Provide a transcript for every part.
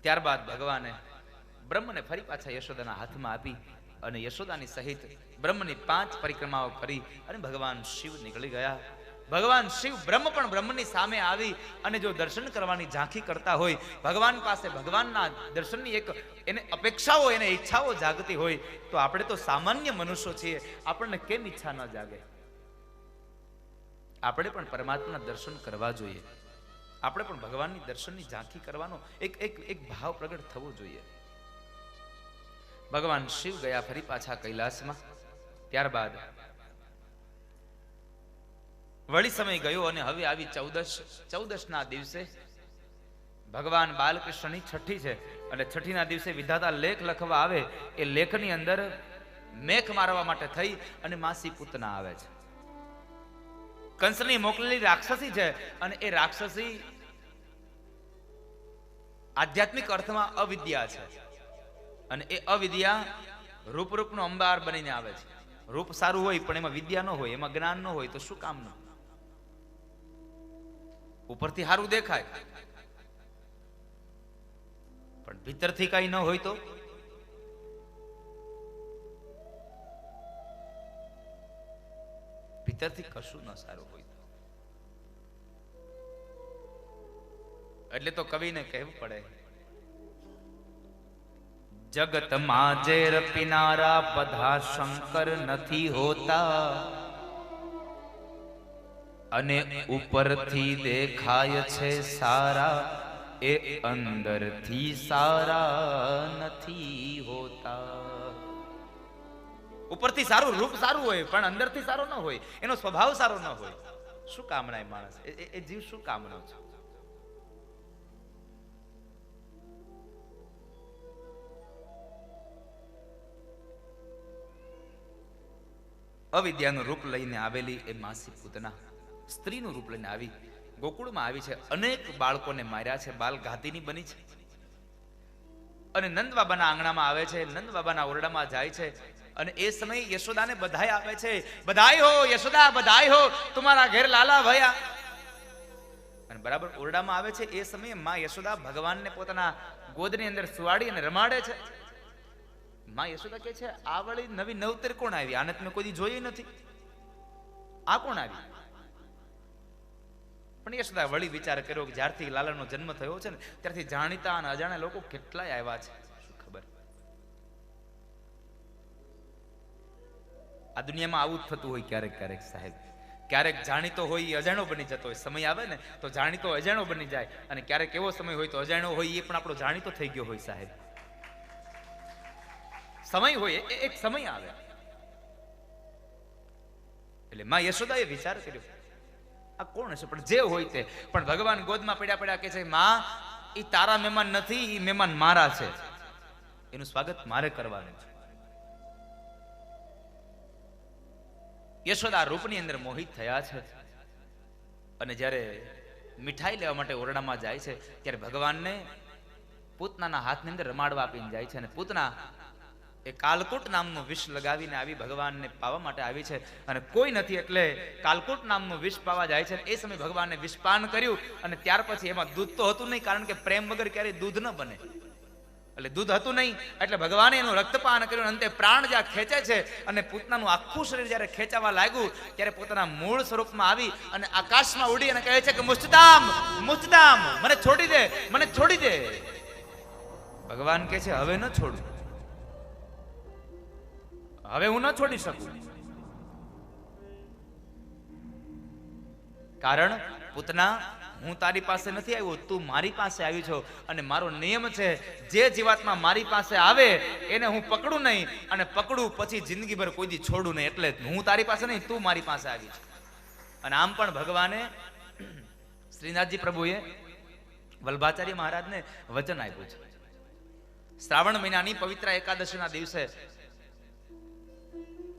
ત્યારબાદ ભગવાને બ્રહ્મને ફરી પાછા યશોદાના હાથમાં આપી અને યશોદાની સહિત બ્રહ્મની 5 પરિક્રમાઓ કરી અને ભગવાન શિવ નીકળી ગયા. ભગવાન શિવ બ્રહ્મ પણ બ્રહ્મની સામે આવી અને જો દર્શન કરવાની ઝાંખી કરતા હોય, ભગવાન પાસે ભગવાનના દર્શનની એક એને અપેક્ષાઓ, એને ઈચ્છાઓ જાગતી હોય, તો આપણે તો સામાન્ય મનુષ્યો છીએ, આપણને કેમ ઈચ્છા ન જાગે? આપણે પણ પરમાત્માના દર્શન કરવા જોઈએ. આપણે પણ ભગવાનની દર્શનની ઝાંખી કરવાનો એક ભાવ પ્રગટ થવો જોઈએ. ભગવાન શિવ ગયા ફરી પાછા કૈલાસમાં. ત્યારબાદ વળી સમય ગયો અને હવે આવી 14 ના દિવસે ભગવાન બાલકૃષ્ણની છઠ્ઠી છે અને છઠ્ઠીના દિવસે વિધાતા લેખ લખવા આવે. એ લેખની અંદર મેખ મારવા માટે થઈ અને માસી પૂતના આવે છે. કંસની મોકલેલી રાક્ષસી છે અને એ રાક્ષસી આધ્યાત્મિક અર્થમાં અવિદ્યા છે અને એ અવિદ્યા રૂપનો અંબાર બનીને આવે છે. રૂપ સારું હોય પણ એમાં વિદ્યા ન હોય, એમાં જ્ઞાન ન હોય તો શું કામનું? ઉપરથી સારું દેખાય પણ ભીતરથી કઈ ન હોય તો ભીતરથી કશું ન સારું હોય. એટલે તો કવિને કહેવું પડે, જગત માજેર પિનારા બધા શંકર નથી હોતા અને ઉપરથી દેખાય છે સારા એ અંદરથી સારા નથી હોતા. ઉપરથી સારું રૂપ સારું હોય પણ અંદરથી સારો ન હોય, એનો સ્વભાવ સારો ન હોય, શું કામના? એ માણસ એ જીવ શું કામનો છે? અવિદ્યાનું રૂપ લઈને આવેલી એ માસી પૂતના સ્ત્રીનું રૂપ લઈને આવી ગોકુળમાં આવી છે. અનેક બાળકોને માર્યા છે, બાલ ઘાતીની બની છે અને નંદ બાબાના આંગણામાં આવે છે, નંદ બાબાના ઓરડામાં જાય છે અને એ સમયે યશોદાને બધાઈ આપે છે. બધાઈ હો યશોદા, બધાઈ હો, તમારા ઘેર લાલા ભયા. અને બરાબર ઓરડામાં આવે છે એ સમયે માં યશોદા ભગવાનને પોતાના ગોદની અંદર સુવાડી અને રમાડે છે. માં યશોદા કહે છે, આ વળી નવી નવતર કોણ આવી? આને તમે કોઈ જોઈ નથી, આ કોણ આવી? પણ યશોદા વળી વિચાર કર્યો કે જ્યારથી લાલાનો જન્મ થયો છે ને ત્યારથી જાણીતા અને અજાણ્યા લોકો કેટલાય આવ્યા છે, શું ખબર? આ દુનિયામાં આવું જ થતું હોય ક્યારેક ક્યારેક સાહેબ. ક્યારેક જાણીતો હોય એ અજાણ્યો બની જતો હોય, સમય આવે ને તો જાણીતો અજાણ્યો બની જાય, અને ક્યારેક એવો સમય હોય તો અજાણ્યો હોય એ પણ આપણો જાણીતો થઈ ગયો હોય સાહેબ. સમય હોય, એક સમય આવે. એટલે માં યશોદાએ વિચાર કર્યો, આ કોણ હશે? પણ જે હોય તે, પણ ભગવાન ગોદમાં પડ્યા કે છે, માં એ તારા મહેમાન નથી, એ મહેમાન મારા છે, એનું સ્વાગત મારે કરવાનું છે. યશોદા રૂપની અંદર મોહિત થયા છે અને જ્યારે મીઠાઈ લેવા માટે ઓરડામાં જાય છે ત્યારે ભગવાનને પૂતનાના હાથની અંદર રમાડવા આપીને જાય છે અને પૂતના એ કાલકૂટ નામનું વિષ લગાવીને આવી ભગવાનને પાવા માટે આવી છે અને કોઈ નથી એટલે કાલકૂટ નામનું વિષ પાવા જાય છે. એ સમયે ભગવાનને વિષપાન કર્યું અને ત્યાર પછી એમાં દૂધ તો હતું નહીં, કારણ કે પ્રેમ વગર ક્યારેય દૂધ ન બને, એટલે દૂધ હતું નહીં એટલે ભગવાને એનું રક્તપાન કર્યું. અંતે પ્રાણ જ્યાં ખેંચે છે અને પૂતનાનું આખું શરીર જ્યારે ખેંચાવા લાગ્યું ત્યારે પોતાના મૂળ સ્વરૂપમાં આવી અને આકાશમાં ઉડી અને કહે છે કે મુસ્તદામ, મુસ્તદામ, મને છોડી દે, મને છોડી દે. ભગવાન કહે છે, હવે ન છોડું, હવે હું ન છોડી શકું, કારણ પૂતના હું તારી પાસે નથી આવ્યો, તું મારી પાસે આવી છો અને મારો નિયમ છે જે જીવાત્મા મારી પાસે આવે એને હું પકડું નહીં અને પકડું પછી જિંદગીભર કોઈ દી છોડું નહીં, એટલે હું તારી પાસે નહીં, તું મારી પાસે આવી છે. અને આમ પણ ભગવાને શ્રીનાથજી પ્રભુએ વલ્ભાચાર્ય મહારાજને વચન આપ્યું છે. શ્રાવણ મહિનાની પવિત્ર એકાદશીના દિવસે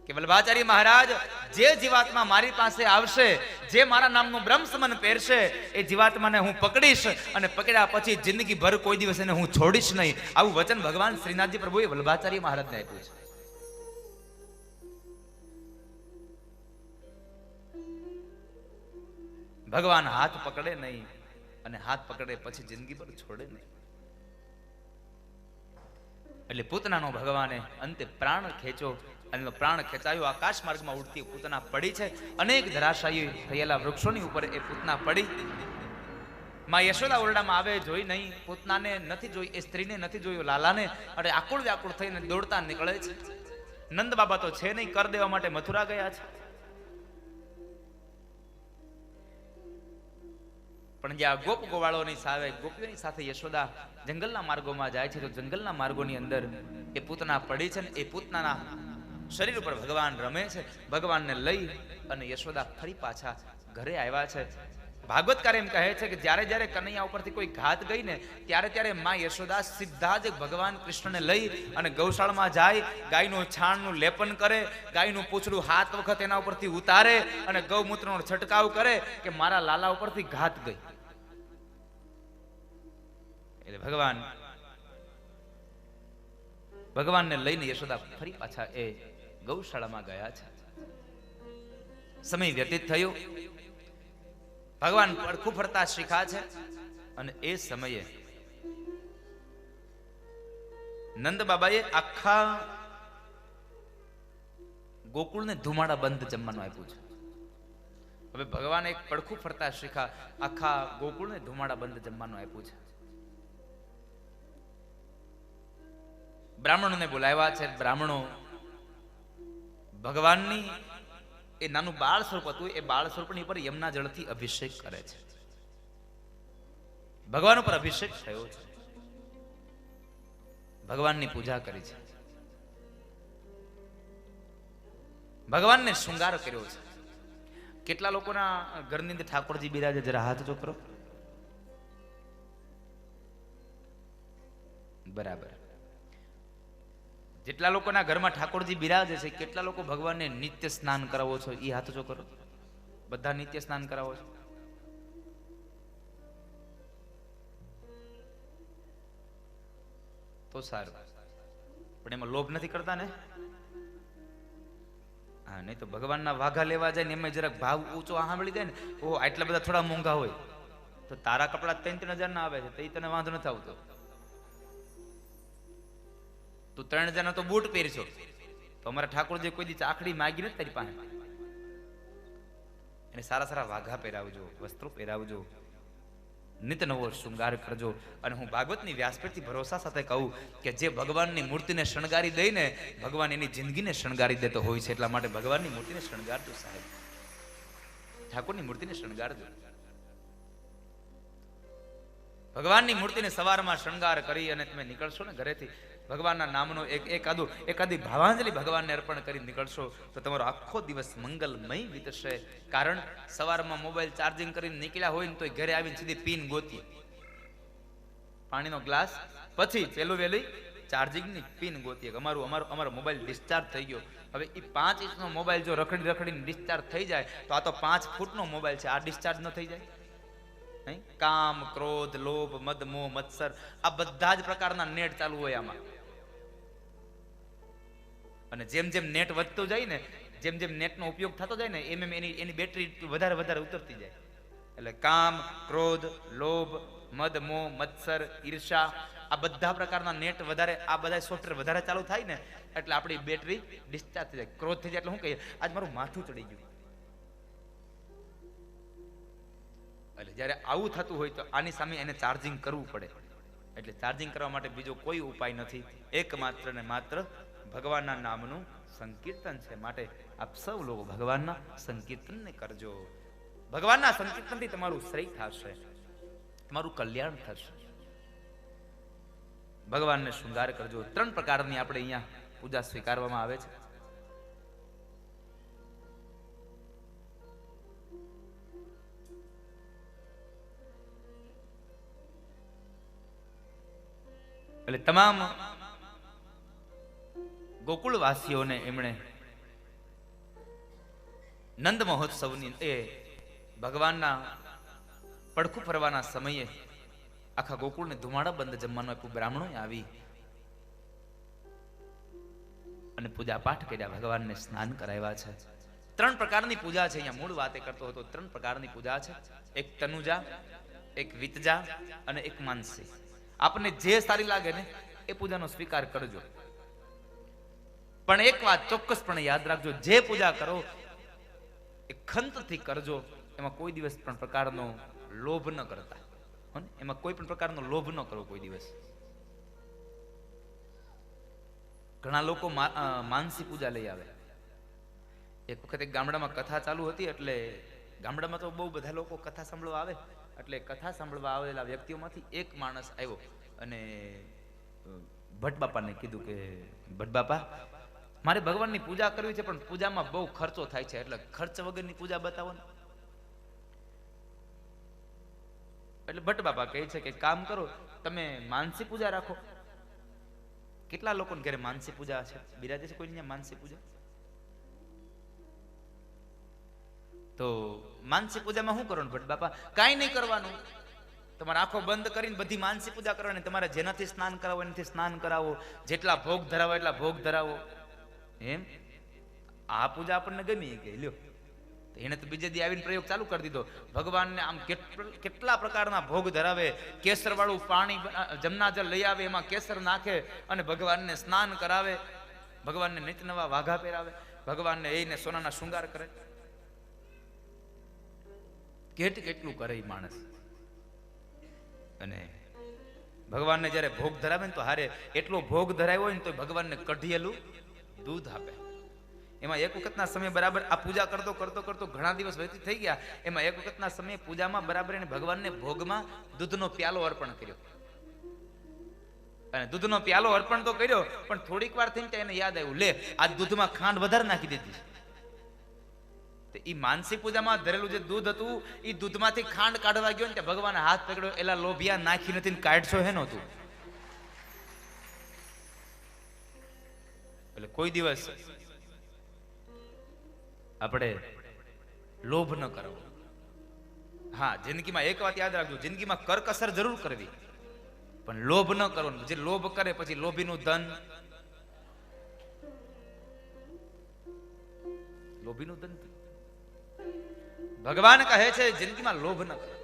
કે વલ્ભાચાર્ય મહારાજ જે જીવાત્મા મારી પાસે આવશે, જે મારા નામનું બ્રહ્મ સમન પહેરશે, એ જીવાત્માને હું પકડીશ અને પકડ્યા પછી જિંદગી ભર કોઈ દિવસ એને હું છોડીશ નહીં. આવું વચન ભગવાન શ્રીનાથજી પ્રભુએ વલ્ભાચાર્ય મહારાજને આપ્યું છે. ભગવાન હાથ પકડે નહીં અને હાથ પકડે પછી જિંદગી ભર છોડે નહીં. એટલે પૂતનાનો ભગવાને અંતે પ્રાણ ખેંચો અને પ્રાણ ખેંચાયો. આકાશ માર્ગમાં ઉડતી પૂતના પડી છે. અનેક ધરાશાયી થયેલા વૃક્ષોની ઉપર એ પૂતના પડી. માં યશોદા ઓરડામાં આવે, જોઈ નહીં, પૂતનાને નથી જોઈ, એ સ્ત્રીને નથી જોયું, લાલાને, અને આકુળ વ્યાકુળ થઈને દોડતા નીકળે છે. નંદ બાબા તો છે નહીં, કર દેવા માટે મથુરા ગયા છે. પણ જ્યાં ગોપ ગોવાળોની સાથે ગોપીઓની સાથે યશોદા જંગલના માર્ગોમાં જાય છે, તો જંગલના માર્ગોની અંદર એ પૂતના પડી છે ને એ પૂતનાના શરીર ઉપર ભગવાન રમે છે. ભગવાનને લઈ અને યશોદા ફરી પાછા ઘરે આવ્યા છે. ભાગવતકાર એમ કહે છે કે જ્યારે જ્યારે કનૈયા ઉપરથી કોઈ ઘાત ગઈ ને ત્યારે ત્યારે માં યશોદા સીધા જ ભગવાન કૃષ્ણને લઈ અને ગૌશાળામાં જાય, ગાયનું છાણનું લેપન કરે, ગાયનું પૂંછડું 7 વખત એના ઉપરથી ઉતારે અને ગૌમૂત્રનો છંટકાવ કરે કે મારા લાલા ઉપરથી ઘાત ગઈ. એટલે ભગવાનને લઈને યશોદા ફરી પાછા એ ગૌશાળામાં ગયા છે. સમય વ્યતીત થયો. ભગવાન પડખું ફરતા શીખા છે અને એ સમયે નંદ બાબાએ આખા ગોકુળને ધુમાડા બંધ જમવાનું આપ્યું છે. હવે ભગવાન એક પડખું ફરતા શીખા આખા ગોકુળને ધુમાડા બંધ જમવાનું આપ્યું છે. બ્રાહ્મણોને બોલાવ્યા છે. બ્રાહ્મણો ભગવાનની એ નાનું બાળ સ્વરૂપ હતું, એ બાળ સ્વરૂપની ઉપર યમુના જળથી અભિષેક કરે છે. ભગવાન ઉપર અભિષેક થયો છે. ભગવાનની પૂજા કરી છે. ભગવાનને શૃંગાર કર્યો છે. કેટલા લોકોના ઘરની અંદર ઠાકોરજી બિરાજે? જરા હાથ જો કરો. બરાબર. જેટલા લોકોના ઘરમાં ઠાકોરજી બિરાજે છે, કેટલા લોકો ભગવાનને નિત્ય સ્નાન કરાવો છો? એ હાથ જો કરો. બધા નિત્ય સ્નાન કરાવો છો? તો સારું. પણ એમાં લોભ નથી કરતા ને? હા, નહીં તો ભગવાનના વાઘા લેવા જાય ને એમાં જરાક ભાવ ઊંચો સાંભળી જાય ને, ઓ આટલા બધા થોડા મોંઘા હોય તો તારા કપડા 3,000 ના આવે છે, તો એ તને વાંધો નથી આવતો. તું 3,000 તો બૂટ પહેરશો, તો અમારા ઠાકોરજી કોઈ દી ચાકડી માગી નથી તારી પાસે. એને સારા સારા વાઘા પહેરાવજો, વસ્ત્રો પહેરાવજો, નિત્ય નવો શૃંગાર કરજો. અને હું ભાગવતની વ્યાસપીઠથી ભરોસા સાથે કહું કે જે ભગવાનની મૂર્તિને શણગારી દઈને ભગવાન એની જિંદગીને શણગારી દેતો હોય છે. એટલા માટે ભગવાનની મૂર્તિને શણગારજો સાહેબ, ઠાકોરની મૂર્તિને શણગારજો. ભગવાનની મૂર્તિને સવારમાં શણગાર કરી અને તમે નીકળશો ને ઘરેથી, ભગવાનના નામનો એકાદી ભાવાંજલિ ભગવાનને અર્પણ કરી નીકળશો તો તમારો આખો દિવસ મંગલમય વીતશે. કારણ સવારમાં મોબાઈલ ચાર્જિંગ કરીને નીકળ્યા હોય ને તો ઘરે આવીને સીધી પીન ગોતીએ, પાણીનો ગ્લાસ, પછી પેલું વેલી ચાર્જિંગની પિન ગોતીએ. અમારો મોબાઈલ ડિસ્ચાર્જ થઈ ગયો. હવે એ 5 ઇંચનો મોબાઈલ જો રખડીને ડિસ્ચાર્જ થઈ જાય તો આ તો 5 ફૂટનો મોબાઈલ છે, આ ડિસ્ચાર્જ ન થઈ જાય? કામ, ક્રોધ, લોભ, મદ, મોહ, મત્સર, આ બધા જ પ્રકારના નેટ ચાલુ હોય આમાં. અને જેમ જેમ નેટ વધતું જાય ને, જેમ જેમ નેટનો ઉપયોગ થતો જાય ને, એમ એની બેટરી વધારે ઉતરતી જાય. એટલે કામ, ક્રોધ, લોભ, મદ, મોહ, મત્સર, ઈર્ષા, આ બધા પ્રકારના નેટ વધારે, આ બધા સોફ્ટવેર વધારે ચાલુ થાય ને એટલે આપણી બેટરી ડિસ્ચાર્જ થઈ જાય. ક્રોધ થઈ જાય એટલે શું કહીએ, આજ મારું માથું ચડી ગયું. એટલે જ્યારે આવું થતું હોય તો આની સામે એને ચાર્જિંગ કરવું પડે. એટલે ચાર્જિંગ કરવા માટે બીજો કોઈ ઉપાય નથી, એકમાત્ર ને માત્ર ભગવાનના નામનું સંકીર્તન છે. માટે આપ સૌ લોકો ભગવાનના સંકીર્તનને કરજો. ભગવાનના સંકીર્તનથી તમારું શ્રેય થશે, તમારું કલ્યાણ થશે. ભગવાનને શૃંગાર કરજો. 3 પ્રકારની આપણે અહીંયા પૂજા સ્વીકારવામાં આવે છે. એટલે તમામ ગોકુળવાસીઓને એમણે નંદ મહોત્સવની એ ભગવાનના પડખું ફરવાના સમયે આખા ગોકુળને ધુમાડા બંધ જમવાનું આપ્યું. બ્રાહ્મણોએ આવી અને પૂજા પાઠ કર્યા, ભગવાનને સ્નાન કરાવ્યા છે. 3 પ્રકારની પૂજા છે. અહીંયા મૂળ વાતે કરતો હતો, 3 પ્રકારની પૂજા છે. એક તનુજા, એક વિતજા અને એક માનસી. આપને જે સારી લાગે ને એ એ પૂજાનો સ્વીકાર કરજો. પણ એક વાત ચોક્કસપણે યાદ રાખજો, જે પૂજા કરો એ ખંતથી કરજો. એમાં કોઈ દિવસ પણ પ્રકારનો લોભ ન કરતા. એમાં કોઈ પણ પ્રકારનો લોભ ન કરો કોઈ દિવસ. ઘણા લોકો માનસી પૂજા લઈ આવે. એક વખત એક ગામડામાં કથા ચાલુ હતી, એટલે ગામડામાં તો બહુ બધા લોકો કથા સાંભળવા આવે, એટલે કથા સાંભળવા આવેલા વ્યક્તિઓમાંથી એક માણસ આવ્યો અને ભટ્ટ બાપાને કીધું કે ભટ્ટ બાપા, મારે ભગવાનની પૂજા કરવી છે, પણ પૂજામાં બહુ ખર્ચો થાય છે, એટલે ખર્ચ વગરની પૂજા બતાવો ને. એટલે ભટ્ટ બાપા કહે છે કે કામ કરો, તમે માનસી પૂજા રાખો. કેટલા લોકોને ઘરે માનસી પૂજા છે? બિરાજે છે કોઈ માનસી પૂજા? તો માનસી પૂજામાં શું કરો ને ભટ્ટ બાપા? કાંઈ નહીં કરવાનું, તમારે આંખો બંધ કરીને બધી માનસી પૂજા કરવાની. તમારે જેનાથી સ્નાન કરાવો એનાથી સ્નાન કરાવો, જેટલા ભોગ ધરાવો એટલા ભોગ ધરાવો. એમ આ પૂજા આપણને ગમી ગઈ. લ્યો, એને તો બીજે દી આવીને પ્રયોગ ચાલુ કરી દીધો. ભગવાનને આમ કેટલા પ્રકારના ભોગ ધરાવે, કેસર વાળું પાણી જમનાજળ લઈ આવે, એમાં કેસર નાખે અને ભગવાનને સ્નાન કરાવે, ભગવાનને નિત્ય નવા વાઘા પહેરાવે, ભગવાનને એને સોનાના શૃંગાર કરે. કેટલું કરે એ માણસ. અને ભગવાનને જયારે ભોગ ધરાવે ને તો હારે એટલો ભોગ ધરાવ્યો હોય ને તો ભગવાનને કઢિયેલું દૂધ આપે. એમાં એક વખતના સમય બરાબર આ પૂજા કરતો કરતો કરતો ઘણા દિવસ વ્યતીત થઈ ગયા. એમાં એક વખતના સમયે પૂજામાં બરાબર એને ભગવાનને ભોગમાં દૂધનો પ્યાલો અર્પણ કર્યો. અને દૂધનો પ્યાલો અર્પણ તો કર્યો, પણ થોડીક વાર થઈને એને યાદ આવ્યું, લે આ દૂધમાં ખાંડ વધારે નાખી દીધી. એ માનસી પૂજામાં ધરેલું જે દૂધ હતું એ દૂધમાંથી ખાંડ કાઢવા ગયો ને ત્યાં ભગવાને હાથ પકડ્યો, એલા લોભિયા, નાખી નથી કાઢશો હે નતું. એટલે કોઈ દિવસ આપણે લોભ ન કરવો. હા, જિંદગીમાં એક વાત યાદ રાખજો, જિંદગીમાં કરકસર જરૂર કરવી, પણ લોભ ન કરવાનો. જે લોભ કરે પછી લોભીનું ધન, લોભીનું ધન. ભગવાન કહે છે જિંદગીમાં લોભ ન કરો.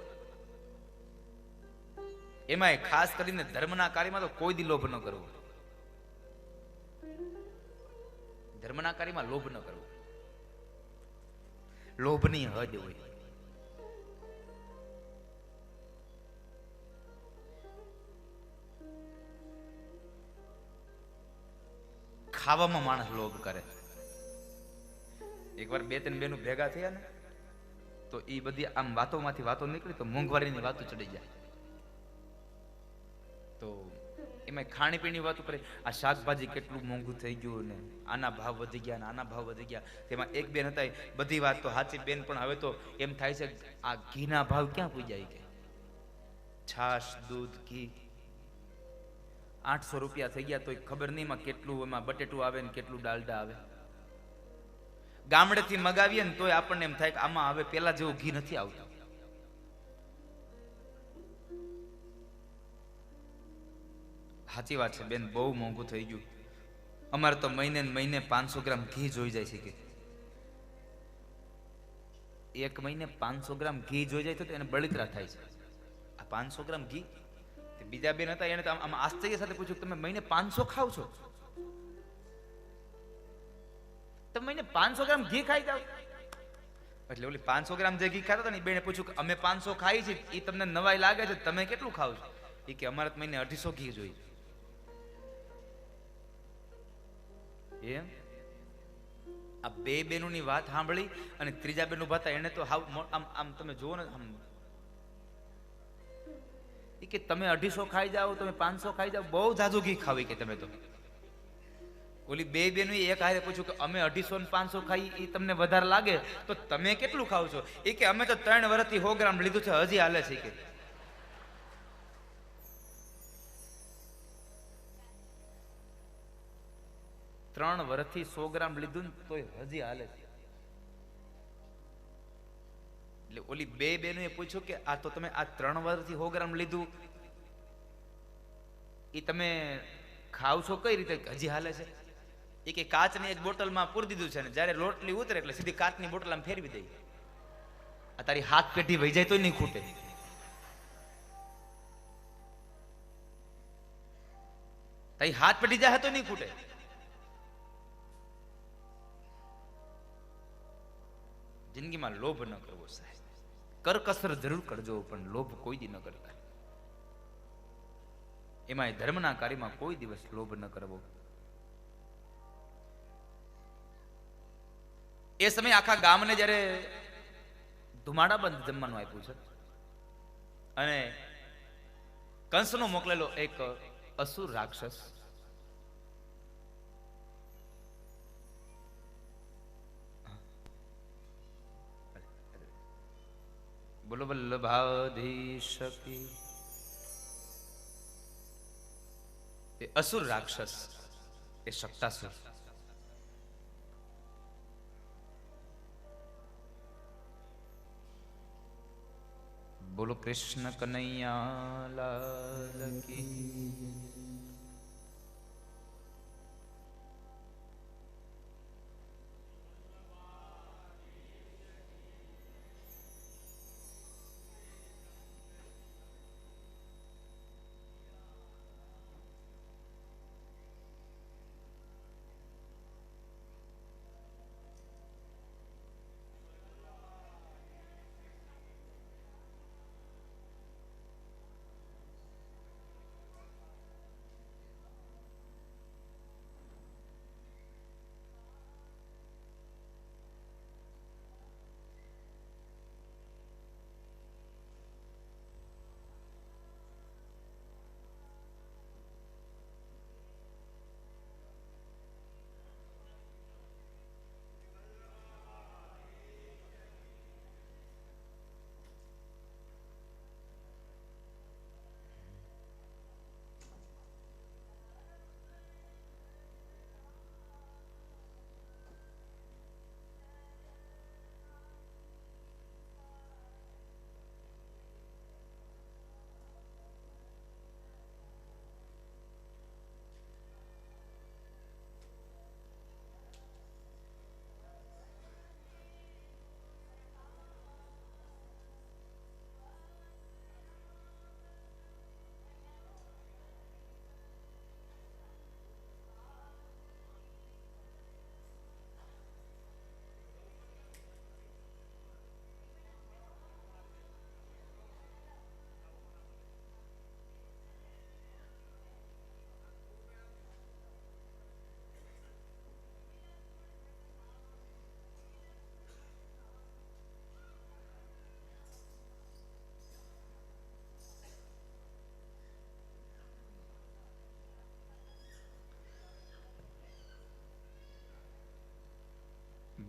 એમાં ખાસ કરીને ધર્મના કાર્યમાં તો કોઈ દી લોભ ન કરવો. ધર્મના કાર્યમાં લોભ ન કરવો. લોભની હદ હોય. ખાવામાં માણસ લોભ કરે. એકવાર બે ત્રણ બેનું ભેગા થયા ને તો એ બધી આમ વાતોમાંથી વાતો નીકળી તો મોંઘવારીની વાતો ચડી જાય. તો એમાં ખાણીપીણી વાતો કરે, આ શાકભાજી કેટલું મોંઘું થઈ ગયું ને આના ભાવ વધી ગયા ને આના ભાવ વધી ગયા. તેમાં એક બેન હતા, બધી વાત તો સાચી બેન, પણ હવે તો એમ થાય છે આ ઘીના ભાવ ક્યાં પૂજાય કે છાશ, દૂધ, ઘી 800 રૂપિયા થઈ ગયા તો ખબર નહીં એમાં કેટલું એમાં બટેટું આવે ને કેટલું ડાલડા આવે. ગામડેથી મગાવીએ ને તોય આપણને એમ થાય કે આમાં હવે પેલા જેવું ઘી નથી આવતું. સાચી વાત છે બેન, બહુ મોંઘું થઈ ગયું. અમારે તો મહિને ને મહિને 500 ગ્રામ ઘી જોઈ જાય છે. કે એક મહિને 500 ગ્રામ ઘી જોઈ જાય તો એને બળતરા થાય છે. આ 500 ગ્રામ ઘી. બીજા બેન હતા, એને તો આમ આશ્ચર્ય સાથે પૂછ્યું, તમે મહિને 500 ખાવ છો? તમે મહિને 500 ગ્રામ ઘી ખાઈ જાવ? એટલે ઓલી 500 ગ્રામ જે ઘી ખાતા હતા ને બેને પૂછ્યું કે અમે 500 ખાઈ છીએ, એ તમને નવાઈ લાગે છે, તમે કેટલું ખાવ છો? એ કે અમારે મહિને 250 ઘી જોઈએ. એમ આ બે બેનોની વાત સાંભળી અને ત્રીજા બેન ઉભા હતા, એને તો આમ તમે જુઓ ને, આમ કે તમે 250 ખાઈ જાઓ, તમે 500 ખાઈ જાઓ, બહુ ઝાઝું ઘી ખાવી કે તમે તો. ઓલી બે બેનો એક હારે પૂછ્યું કે અમે 250 ને 500 ખાઈ, એ તમને વધારે લાગે તો તમે કેટલું ખાવ છો? એ કે અમે તો 3 વર્ષથી 100 ગ્રામ લીધું છે, હજી હાલે છે. કે 3 વર્ષથી 100 ગ્રામ લીધું ને તોય હજી હાલે છે. એટલે ઓલી બે બેનો એ પૂછ્યું કે આ તો તમે આ 3 વર્ષથી 100 ગ્રામ લીધું, એ તમે ખાવ છો કઈ રીતે, હજી હાલે છે? એ કે કાચની એક બોટલમાં પૂરી દીધું છે ને જયારે રોટલી ઉતરે એટલે સીધી કાચની બોટલ આમ ફેરવી દઈ. આ તારી હાથ પેઢી વહી જાય તો નહીં ખૂટે. તઈ હાથ પડી જાય તો નહીં ખૂટે. જિંદગીમાં લોભ ન કરવો સાહેબ. કરકસર જરૂર કરજો પણ લોભ કોઈ દી ન કરતા. એમાં ધર્મના કાર્યમાં કોઈ દિવસ લોભ ન કરવો. એ સમયે આખા ગામને જ્યારે ધુમાડા બંધ જમવાનું આપ્યું છે અને કંસનો મોકલેલો એક અસુર રાક્ષસ બોલો વલ્લભાધીશ કી. એ અસુર રાક્ષસ એ શક્તાસુર બોલો કૃષ્ણ કનૈયા લાલ કી.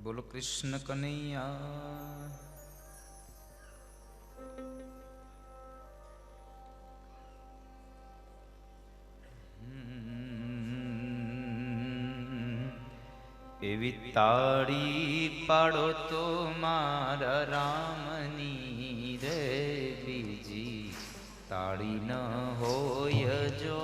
બોલો કૃષ્ણ કનૈયા. એવી તાળી પાડો તો મારા રામની રે, બીજી તાળી ન હોય જો.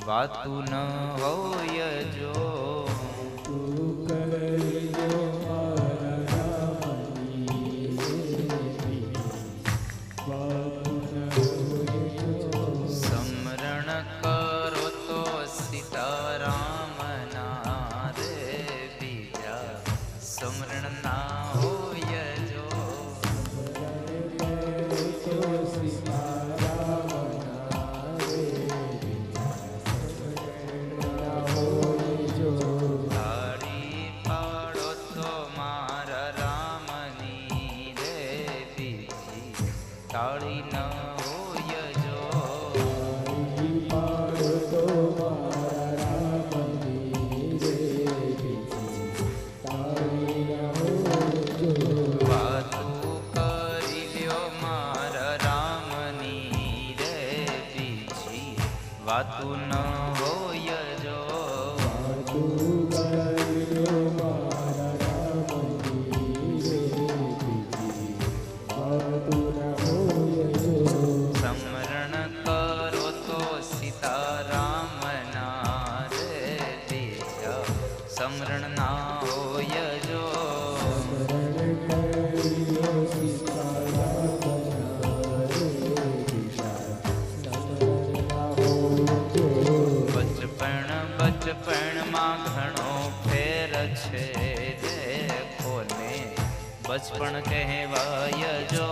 વાતું ન હોય જો. સમરણ કરો તો સીતારામના રે, બીજા સમરણ ના હોય જો. તાળી ન હોય જો. વાતું કરી લ્યો મારા રામની રે, બીજી વાતું ન હોય જો. સમરણ કર છે રે કોને બચપણ કહેવાય જો.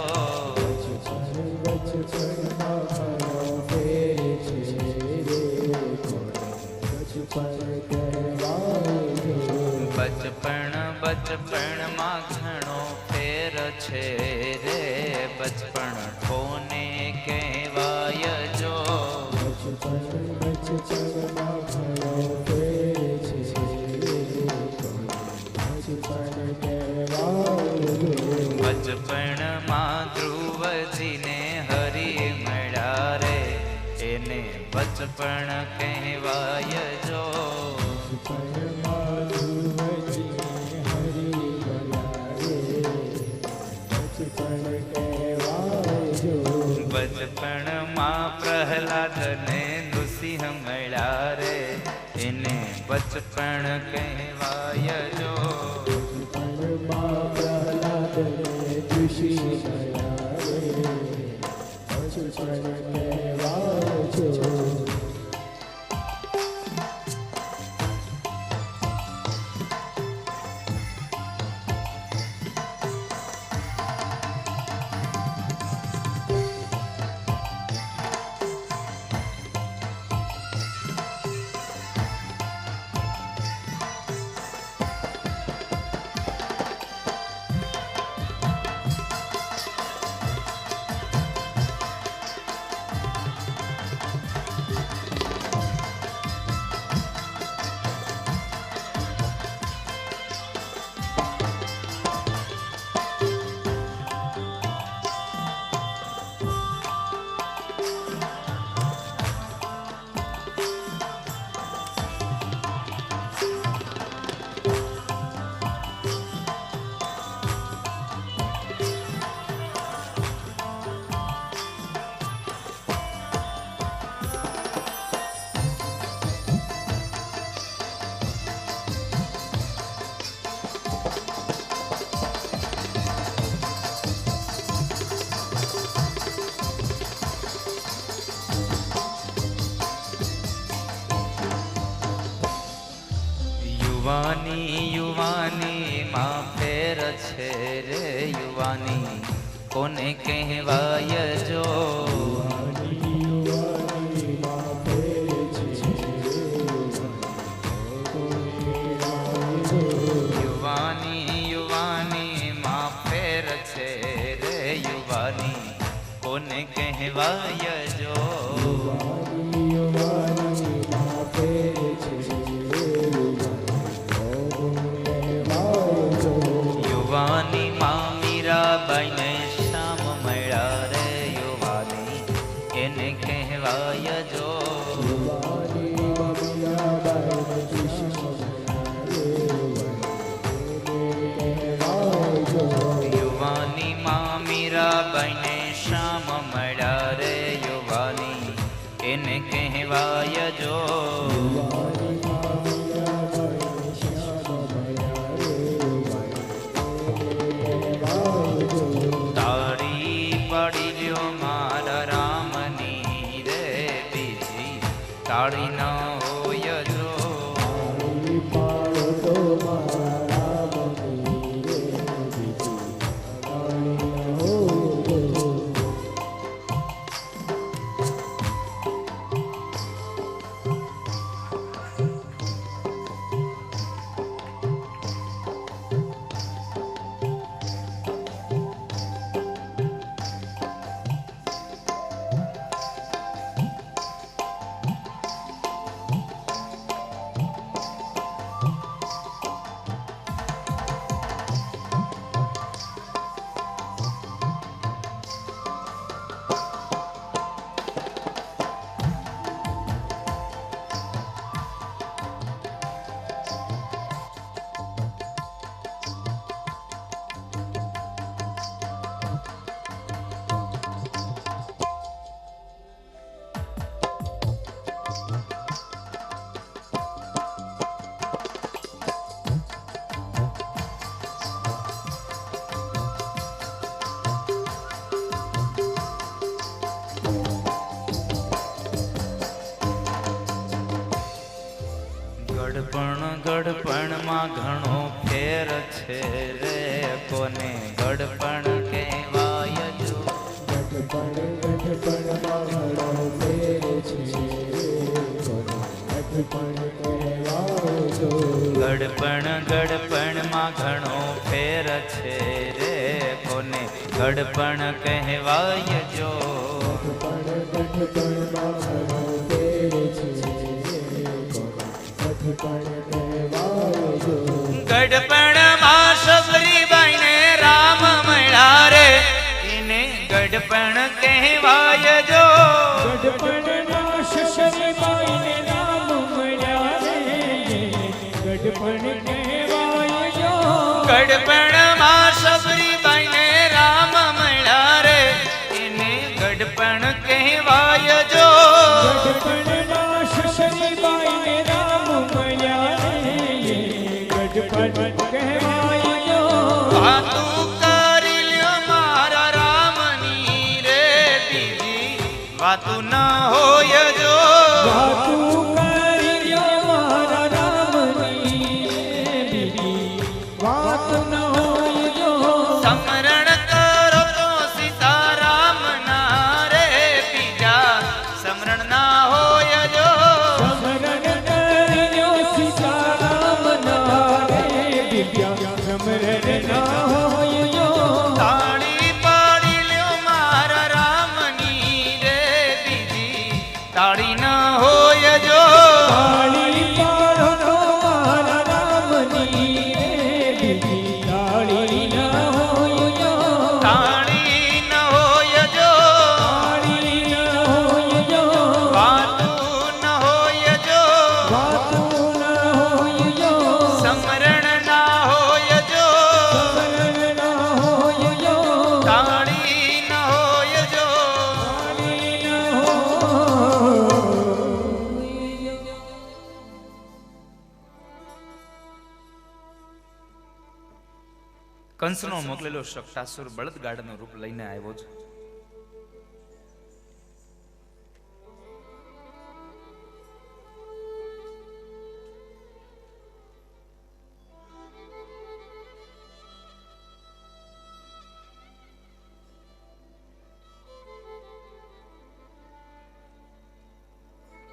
બચપણમાં ઘણો ફેર છે રે બચપણ કોને કહેવાય જો. બચપણમાં ધ્રુવજીને હરી મળ્યા રે એને બચપણ કહેવાય જો. બચપણમાં પ્રહલાદને નૃસિંહ મળ્યા રે એને બચપણ કહેવાય જો. યુવાની યુવાની માં ફેર છે રે યુવાની કોને કહેવાય જો. યુવાની યુવાની માં ફેર છે રે યુવાની કોને કહેવાય જો. યુવાની માં મીરાબાઈને શ્યામ મળ્યા રે યુવાની એને કહેવાય જો. યુવાની માં મીરાબાઈને શ્યામ મળ્યા રે યુવાની એને કહેવાય જો. તાળી ન હોય જો. ગડપણમાં ઘણો ફેર છે રે, કોને ગડપણ કહેવાય જો. ગઢપણમાં ઘણો ફેર છે ગઢપણ કહેવાય જો. ગડપણમાં ઘણો ફેર છે રે, કોને ગડપણ કહેવાય જો. ગઢપણમાં ઘણો ફેર છે ગઢપણ કહેવાય જો. ગડપણમાં સબરીબાઈને રામ મળ્યા રે, એને ગડપણ કહેવાય જો. ગઢપણના સસરીબાઈને રામ મળ્યા રે, ગઢપણ કહેવાય જો. ગડપણમાં સબરીબાઈને રામ મળ્યા રે, એને ગડપણ કહેવાય જો. ગઢપણના સસરીબાઈને રામ મળ્યા રે, ગઢપણ કહેવાય જો. વાતું કરી લ્યો મારા રામની રે, બીજી વાતું ન હોય જો. વાતું કરી લ્યો મારા રામની, બીજી વાત ન હોય જો. સમરણ કરો તો સીતારામ ના રે, બીજા સમરણ ના હોય જો. સમરણ કરી લ્યો સીતારામ ના રે, બીજા સમરણ ના હોય જો. તાળી પાડી લ્યો મારા રામની રે, બીજી તાળી ન હોય જો. તાળી પાડો તો મારા રામની રે, બીજી તાળી ન હોય જો. તાળી ન હોય જો. તાળી ન હોય જો. વાતું ન હોય જો. વાતું ન હોય જો. સમરણ ના હોય જો. સમરણ ના હોય જો. તાળી ન હોય જો. તાળી ન હોય જો. કંસનો મોકલેલો શક્તાસુર બળદગાડાનું રૂપ લઈને આવ્યો છે.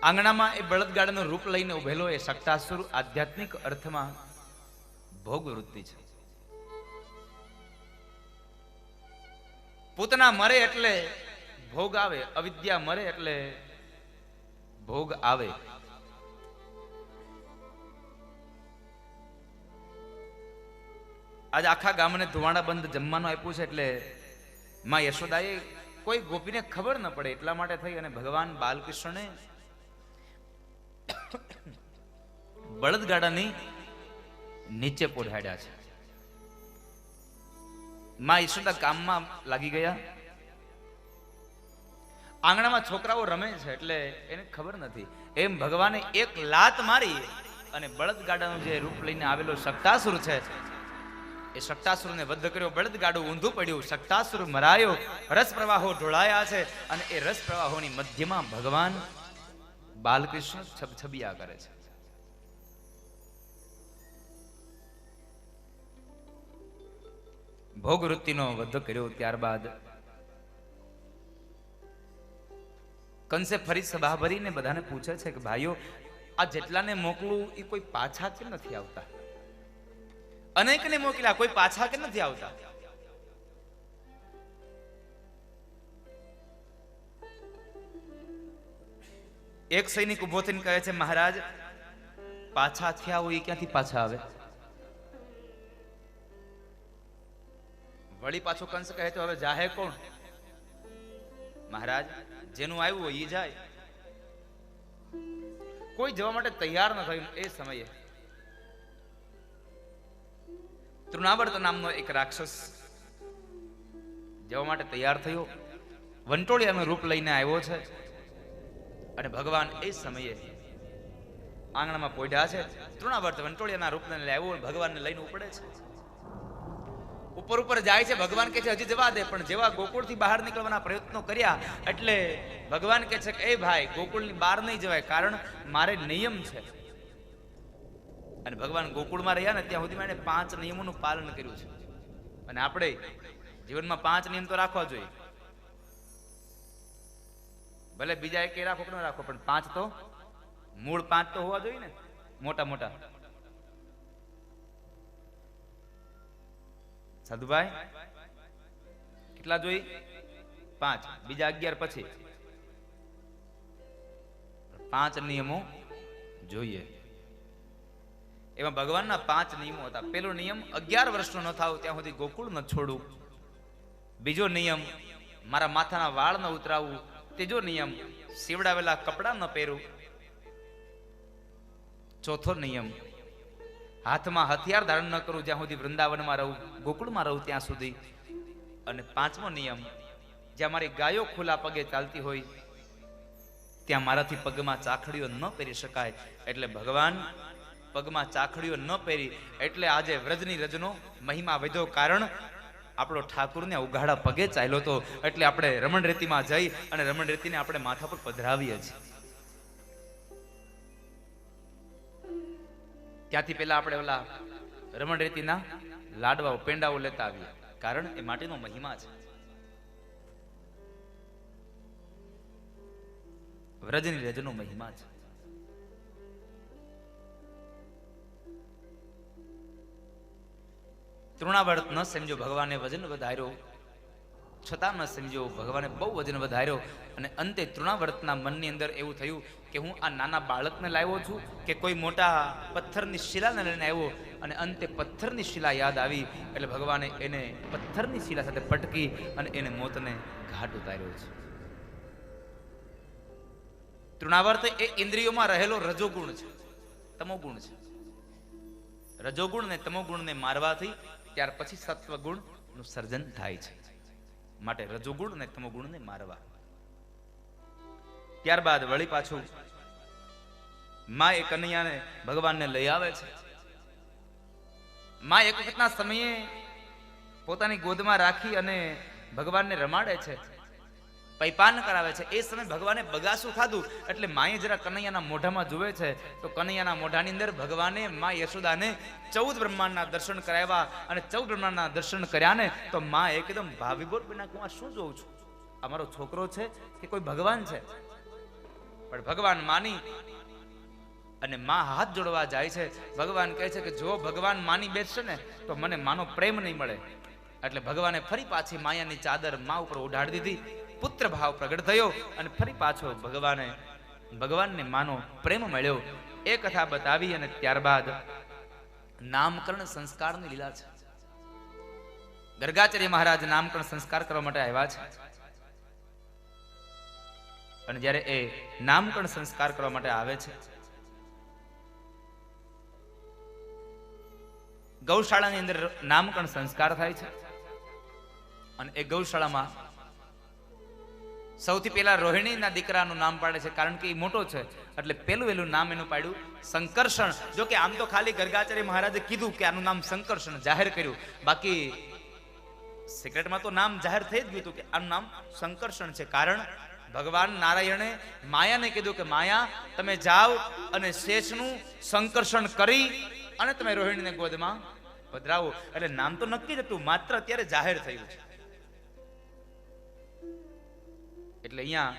આંગણામાં એ બળદગાડાનું રૂપ લઈને ઉભેલો એ શક્તાસુર આધ્યાત્મિક અર્થમાં ભોગ વૃત્તિ છે. પૂતના મરે એટલે ભોગ આવે, અવિદ્યા મરે એટલે ભોગ આવે. આજ આખા ગામને ધુવાણા બંધ જમવાનું આપ્યું છે, એટલે માં યશોદાએ કોઈ ગોપીને ખબર ન પડે એટલા માટે થઈ અને ભગવાન બાલકૃષ્ણને બળદગાડાની નીચે પોઢાડ્યા છે. માં યશોદા કામમાં લાગી ગયા. આંગણામાં છોકરાઓ રમે છે એટલે એને ખબર નથી. એમ ભગવાને એક લાત મારી અને બળદગાડાનું જે રૂપ લઈને આવેલો શક્તાસુર છે એ શક્તાસુરને વધ કર્યો. બળદગાડું ઊંધું પડ્યું, શક્તાસુર મરાયો, રસ પ્રવાહો ઢોળાયા છે અને એ રસ પ્રવાહોની મધ્યમાં ભગવાન બાલકૃષ્ણ છબછબિયા કરે છે. ભોગવૃત્તિનો વધ કર્યો. ત્યારબાદ કંસે ફરી સભા ભરીને બધાને પૂછે છે કે ભાઈઓ, આ જેટલાને મોકલું એ કોઈ પાછા કેમ નથી આવતા? અનેકને મોકલ્યા, કોઈ પાછા કેમ નથી આવતા? એક સૈનિક ઉભો થઈને કહે છે, મહારાજ, પાછા થયા હોય એ ક્યાંથી પાછા આવે? વળી પાછો કંસ કહે તો હવે જાહે કોણ? મહારાજ, જેનું આવ્યું હોય એ જાય. કોઈ જવા માટે તૈયાર ન થયું. એ સમયે તૃણાવર્ત નામનો એક રાક્ષસ જવા માટે તૈયાર થયો, વંટોળિયાનું રૂપ લઈને આવ્યો છે અને ભગવાન એ સમયે આંગણામાં પોઢ્યા છે. તૃણાવર્ત વંટોળિયાના રૂપને લઈ આવ્યો, ભગવાનને લઈને ઉપડે છે. ઉપર ઉપર જાય છે. ભગવાન કહે છે હજી જવા દે, પણ જેવા ગોકુળથી બહાર નીકળવાના પ્રયત્નો કર્યા એટલે ભગવાન કહે છે કે એ ભાઈ, ગોકુળની બહાર નહીં જવાય, કારણ મારે નિયમ છે અને ભગવાન ગોકુળમાં રહ્યા ને ત્યાં સુધીમાં એને 5 નિયમોનું પાલન કર્યું છે. અને આપણે જીવનમાં 5 નિયમ તો રાખવા જોઈએ. ભલે બીજા એક રાખો કે ન રાખો, પણ 5 તો મૂળ 5 તો હોવા જોઈએ ને, મોટા મોટા. સાધુભાઈ કેટલા જોઈ? 5. બીજા 11 પછી 5 નિયમો જોઈએ. એમાં ભગવાનના 5 નિયમો હતા. પેલો નિયમ 11 વર્ષનો ન થાવ ત્યાં સુધી ગોકુળ ન છોડવું. બીજો નિયમ મારા માથાના વાળ ન ઉતરાવવું. ત્રીજો નિયમ સીવડાવેલા કપડાં ન પહેરવું. ચોથો નિયમ હાથમાં હથિયાર ધારણ ન કરવું જ્યાં સુધી વૃંદાવનમાં રહું, ગોકુળમાં રહું ત્યાં સુધી. અને 5મો નિયમ જ્યાં મારી ગાયો ખુલ્લા પગે ચાલતી હોય ત્યાં મારાથી પગમાં ચાખડીઓ ન પહેરી શકાય. એટલે ભગવાન પગમાં ચાખડીઓ ન પહેરી એટલે આજે વ્રજની રજનો મહિમા વધ્યો. કારણ આપણો ઠાકુરને ઉઘાડા પગે ચાલ્યો હતો. એટલે આપણે રમણ રેતીમાં જઈ અને રમણ રેતીને આપણે માથા પર પધરાવીએ છીએ. ત્યાંથી પેલા આપણે ઓલા રમણ રેતીના લાડવાઓ પેંડાઓ લેતા આવીએ. કારણ એ માટીનો મહિમા છે. વ્રજની રજનો મહિમા છે. તૃણાવર્ત ન સમજો ભગવાને વજન વધાર્યો, છતાં ન સમજો ભગવાને બહુ વજન વધાર્યો. અને અંતે તૃણાવર્તના મનની અંદર એવું થયું કે હું આ નાના બાળકને લાવ્યો છું કે કોઈ મોટા પથ્થરની શિલાને લઈને આવ્યો. અને અંતે પથ્થરની શિલા યાદ આવી એટલે ભગવાને એને પથ્થરની શિલા સાથે પટકી અને એને મોતને ઘાટ ઉતાર્યો છે. તૃણાવર્ત એ ઇન્દ્રિયોમાં રહેલો રજોગુણ છે, તમોગુણ છે. રજોગુણ ને તમોગુણને મારવાથી ત્યાર પછી સત્વગુણ નું સર્જન થાય છે. માટે રજોગુણ ને તમોગુણને મારવા. ત્યારબાદ વળી પાછું માં એ કનૈયાને ભગવાનને લઈ આવે છે. માં એક વખતના સમયે પોતાની ગોદમાં રાખી અને ભગવાનને રમાડે છે, પૈપાન કરાવે છે. એ સમય ભગવાને બગાસું ખાધું એટલે માએ જરા કનૈયાના મોઢામાં જુએ છે તો કનૈયાના મોઢાની અંદર ભગવાને માં યશોદાને 14 બ્રહ્માંડના દર્શન કરાવ્યા. અને 14 બ્રહ્માંડના દર્શન કર્યા ને તો માં એકદમ ભાવિભોર બન્યા. હું આ શું જોઉં છું? આ મારો છોકરો છે કે કોઈ ભગવાન છે? પણ ભગવાન માની અને માં હાથ જોડવા જાય છે. ભગવાન કહે છે કે જો ભગવાન માની બેસશે ને તો મને માનો પ્રેમ નહીં મળે. એટલે ભગવાને ફરી પાછી માયાની ચાદર માં ઉપર ઉડાડી દીધી. પુત્ર ભાવ પ્રગટ થયો અને ફરી પાછો ભગવાનને માનો પ્રેમ મળ્યો. એ કથા બતાવી અને ત્યારબાદ નામકરણ સંસ્કારની લીલા છે. ગર્ગાચાર્ય મહારાજ નામકરણ સંસ્કાર કરવા માટે આવ્યા છે. અને જ્યારે એ નામકરણ સંસ્કાર કરવા માટે આવે છે, ગૌશાળાની અંદર નામકરણ સંસ્કાર થાય છે. અને એ ગૌશાળામાં સૌથી પહેલા રોહિણીના દીકરાનું નામ પાડે છે. કારણ કે એ મોટો છે એટલે પહેલું નામ એનું પાડ્યું સંકર્ષણ. જો કે આમ તો ખાલી ગર્ગાચાર્ય મહારાજે કીધું કે આનું નામ સંકર્ષણ જાહેર કર્યું, બાકી સિક્રેટમાં તો નામ જાહેર થઈ જ ગયું હતું કે આનું નામ સંકર્ષણ છે. કારણ ભગવાન નારાયણે માયાને કીધું કે માયા તમે જાઓ અને શેષનું સંકર્ષણ કરી અને તમે રોહિણીને ગોદમાં પધરાવો. એટલે નામ તો નક્કી જ હતું, માત્ર અત્યારે જાહેર થયું છે. એટલે અહીંયા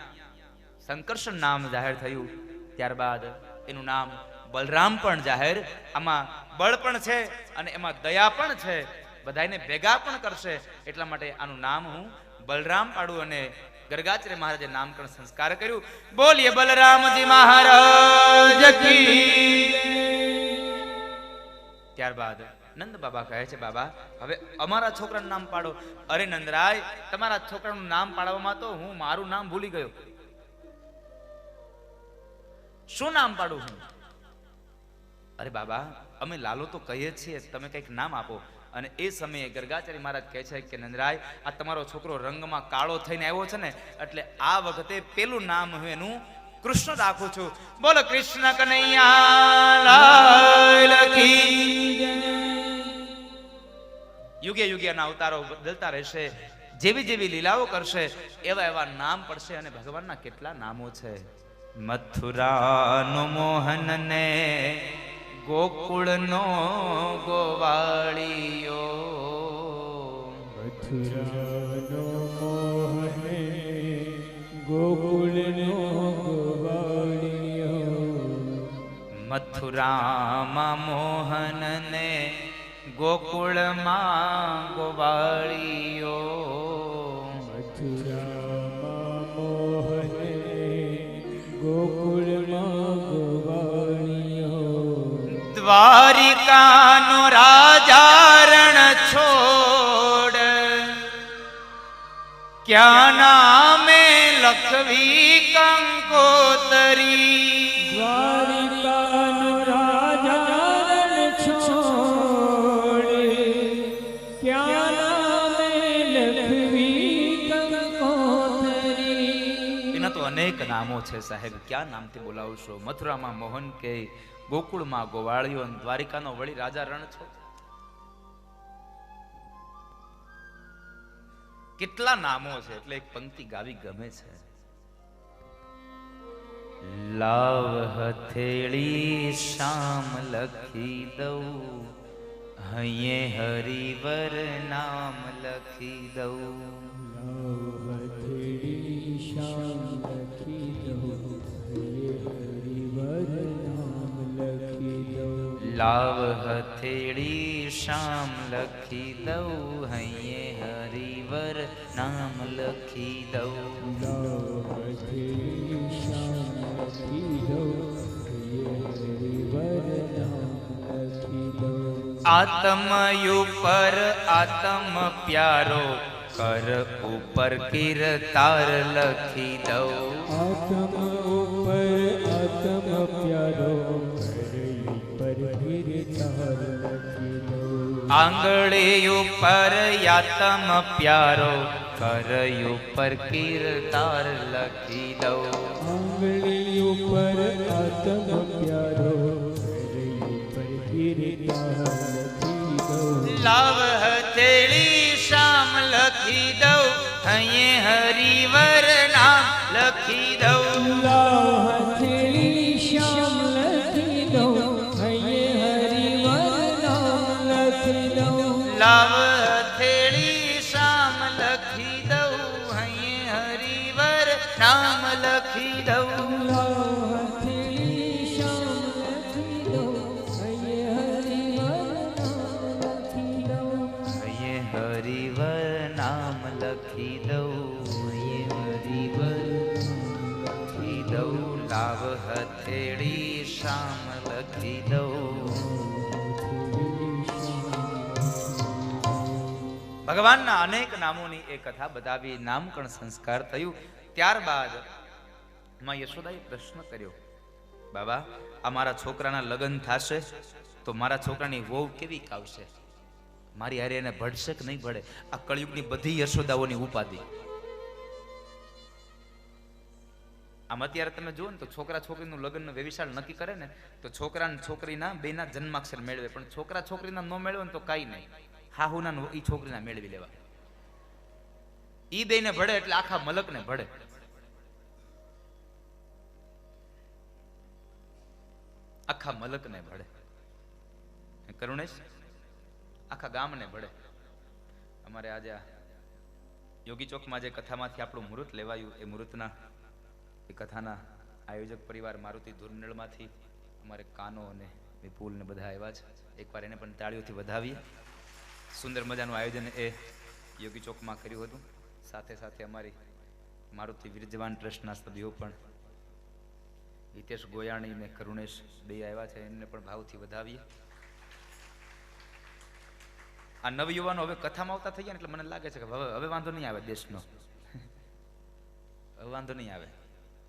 સંકર્ષણ નામ જાહેર થયું. ત્યારબાદ એનું નામ બલરામ પણ જાહેર. આમાં બળ પણ છે અને એમાં દયા પણ છે, બધાને ભેગા પણ કરશે. એટલા માટે આનું નામ હું બલરામ પાડું. અને ગર્ગાચાર્ય મહારાજે નામકરણ સંસ્કાર કર્યું. બોલીએ બલરામજી મહારાજ કી. ત્યારબાદ નંદ બાબા કહે છે બાબા હવે અમારા છોકરાનું નામ પાડો. અરે નંદરાય તમારા છોકરાનું નામ પાડવામાં તો હું મારું નામ ભૂલી ગયો. શું નામ પાડું હું? અરે બાબા અમે લાલો તો કહીએ છીએ, તમે કંઈક નામ આપો. અને એ સમયે ગર્ગાચાર્ય મહારાજ કહે છે કે નંદરાય આ તમારો છોકરો રંગમાં કાળો થઈને આવ્યો છે ને એટલે આ વખતે પેલું નામ હું એનું કૃષ્ણ રાખું છું. બોલો કૃષ્ણ કનૈયા લાલ કી. યુગે યુગેના અવતારો બદલતા રહેશે, જેવી જેવી લીલાઓ કરશે એવા એવા નામ પડશે. અને ભગવાનના કેટલા નામો છે. મથુરાનો મોહન ને ગોકુળનો ગોવાળિયો મથુરાનો મોહને ગોકુળનો ગોવાળિયો મથુરામાં મોહનને ગોકુળમાં ગોવાળિયો મથુરામાં મોહને ગોકુળમાં ગોવાળિયો દ્વારિકાનો રાજારણ છોડ ક્યાં નામે લખવી કંકોતરી દ્વારિકાનો રાજા રણ છોડે ક્યાં નામે લખવી કંકોતરી. એના તો અનેક નામો છે સાહેબ, ક્યાં નામથી બોલાવશો? મથુરામાં મોહન કે, ગોકુળમાં ગોવાળિયો, અને દ્વારિકાનો વળી રાજા રણ છો. કેટલા નામો છે, એટલે એક પંક્તિ ગાવી ગમે છે. લાવ હથેળી શામ લખી દઉં, હૈયે હરિવર નામ લખી દઉં. હથેળી શ્યામ લખી દઉં, હરિવર નામ લખી દઉં. લાવ હથેળી શામ લખી દઉં, હૈયે હરિવર નામ લખી દઉં. હથેળી શ્યામ લખી દઉં, હરિવર નામ લખી દઉં. આત્મ ઉપર આત્મ પ્યારો, કર ઉપર કિરતાર લખી દઉં. આત્મ ઉપર આત્મ પ્યારો, પર ગિરધાર લખી દઉં. આંગળી ઉપર યાતમ પ્યારો, કર ઉપર કિરતાર લખી દઉં. આંગળી ઉપર આત્મ પ્યારો, પર ગિરધાર લખી દઉં. લાવ હથેળી શામ લખી દઉં, હૈયે હરિવર નામ લખી દઉં. લાવ હથેળી શ્યામ લખી દઉં, હૈયે હરિવર નામ લખી દઉં. લાવ હથેળી શામ લખી દઉં, હૈયે હરિવર નામ લખી દઉં. લાવ હથેળી શ્યામ લખી દઉં, હૈયે હરિવર નામ લખી દઉં. હૈયે હરિવર નામ લખી દઉં, હૈયે હરિવર લખી દઉં. લાવ હથેળી શામ લખી દઉં. ભગવાનના અનેક નામોની એ કથા બતાવી, નામકરણ સંસ્કાર થયું. ત્યારબાદ માં યશોદાએ પ્રશ્ન કર્યો, બાબા આ મારા છોકરાના લગ્ન થશે તો મારા છોકરાની વહુ કેવી આવશે? મારી હારે એને ભળશે કે નહીં ભળે? આ કળિયુગની બધી યશોદાઓની ઉપાધિ. આમ અત્યારે તમે જુઓ ને તો છોકરા છોકરીનું લગ્ન વ્યવિશાળ નક્કી કરે ને તો છોકરા અને છોકરીના બેના જન્માક્ષર મેળવે, પણ છોકરા છોકરીના ન મેળવે ને તો કાંઈ નહીં. હાહુના ઈ છોકરીના મેળવી લેવા. ઈ બેને ભળે એટલે આખા મલકને ભળે. આખા મલકને ભળે. કરુણેશ આખા ગામને ભળે. અમારે આજે યોગી ચોકમાં જે કથામાંથી આપણું મુહૂર્ત લેવાયું, એ મુહૂર્તના એ કથાના આયોજક પરિવાર મારુતિ ધુરનળમાંથી અમારે કાનો અને વિપુલ ને બધા આવ્યા છે. એકવાર એને પણ તાળીઓથી વધાવીએ. સુંદર મજાનું આયોજન એ યોગી ચોકમાં કર્યું હતું. સાથે સાથે અમારી મારુતિ વીરજવાન ટ્રસ્ટના સભ્યો પણ હિતેશ ગોયાણી ને કરુણેશ બે આવ્યા છે, એમને પણ ભાવથી વધાવીએ. આ નવયુવાનો હવે કથામાં આવતા થઈ ગયા ને એટલે મને લાગે છે કે હવે વાંધો નહીં આવે દેશનો. હવે વાંધો નહીં આવે.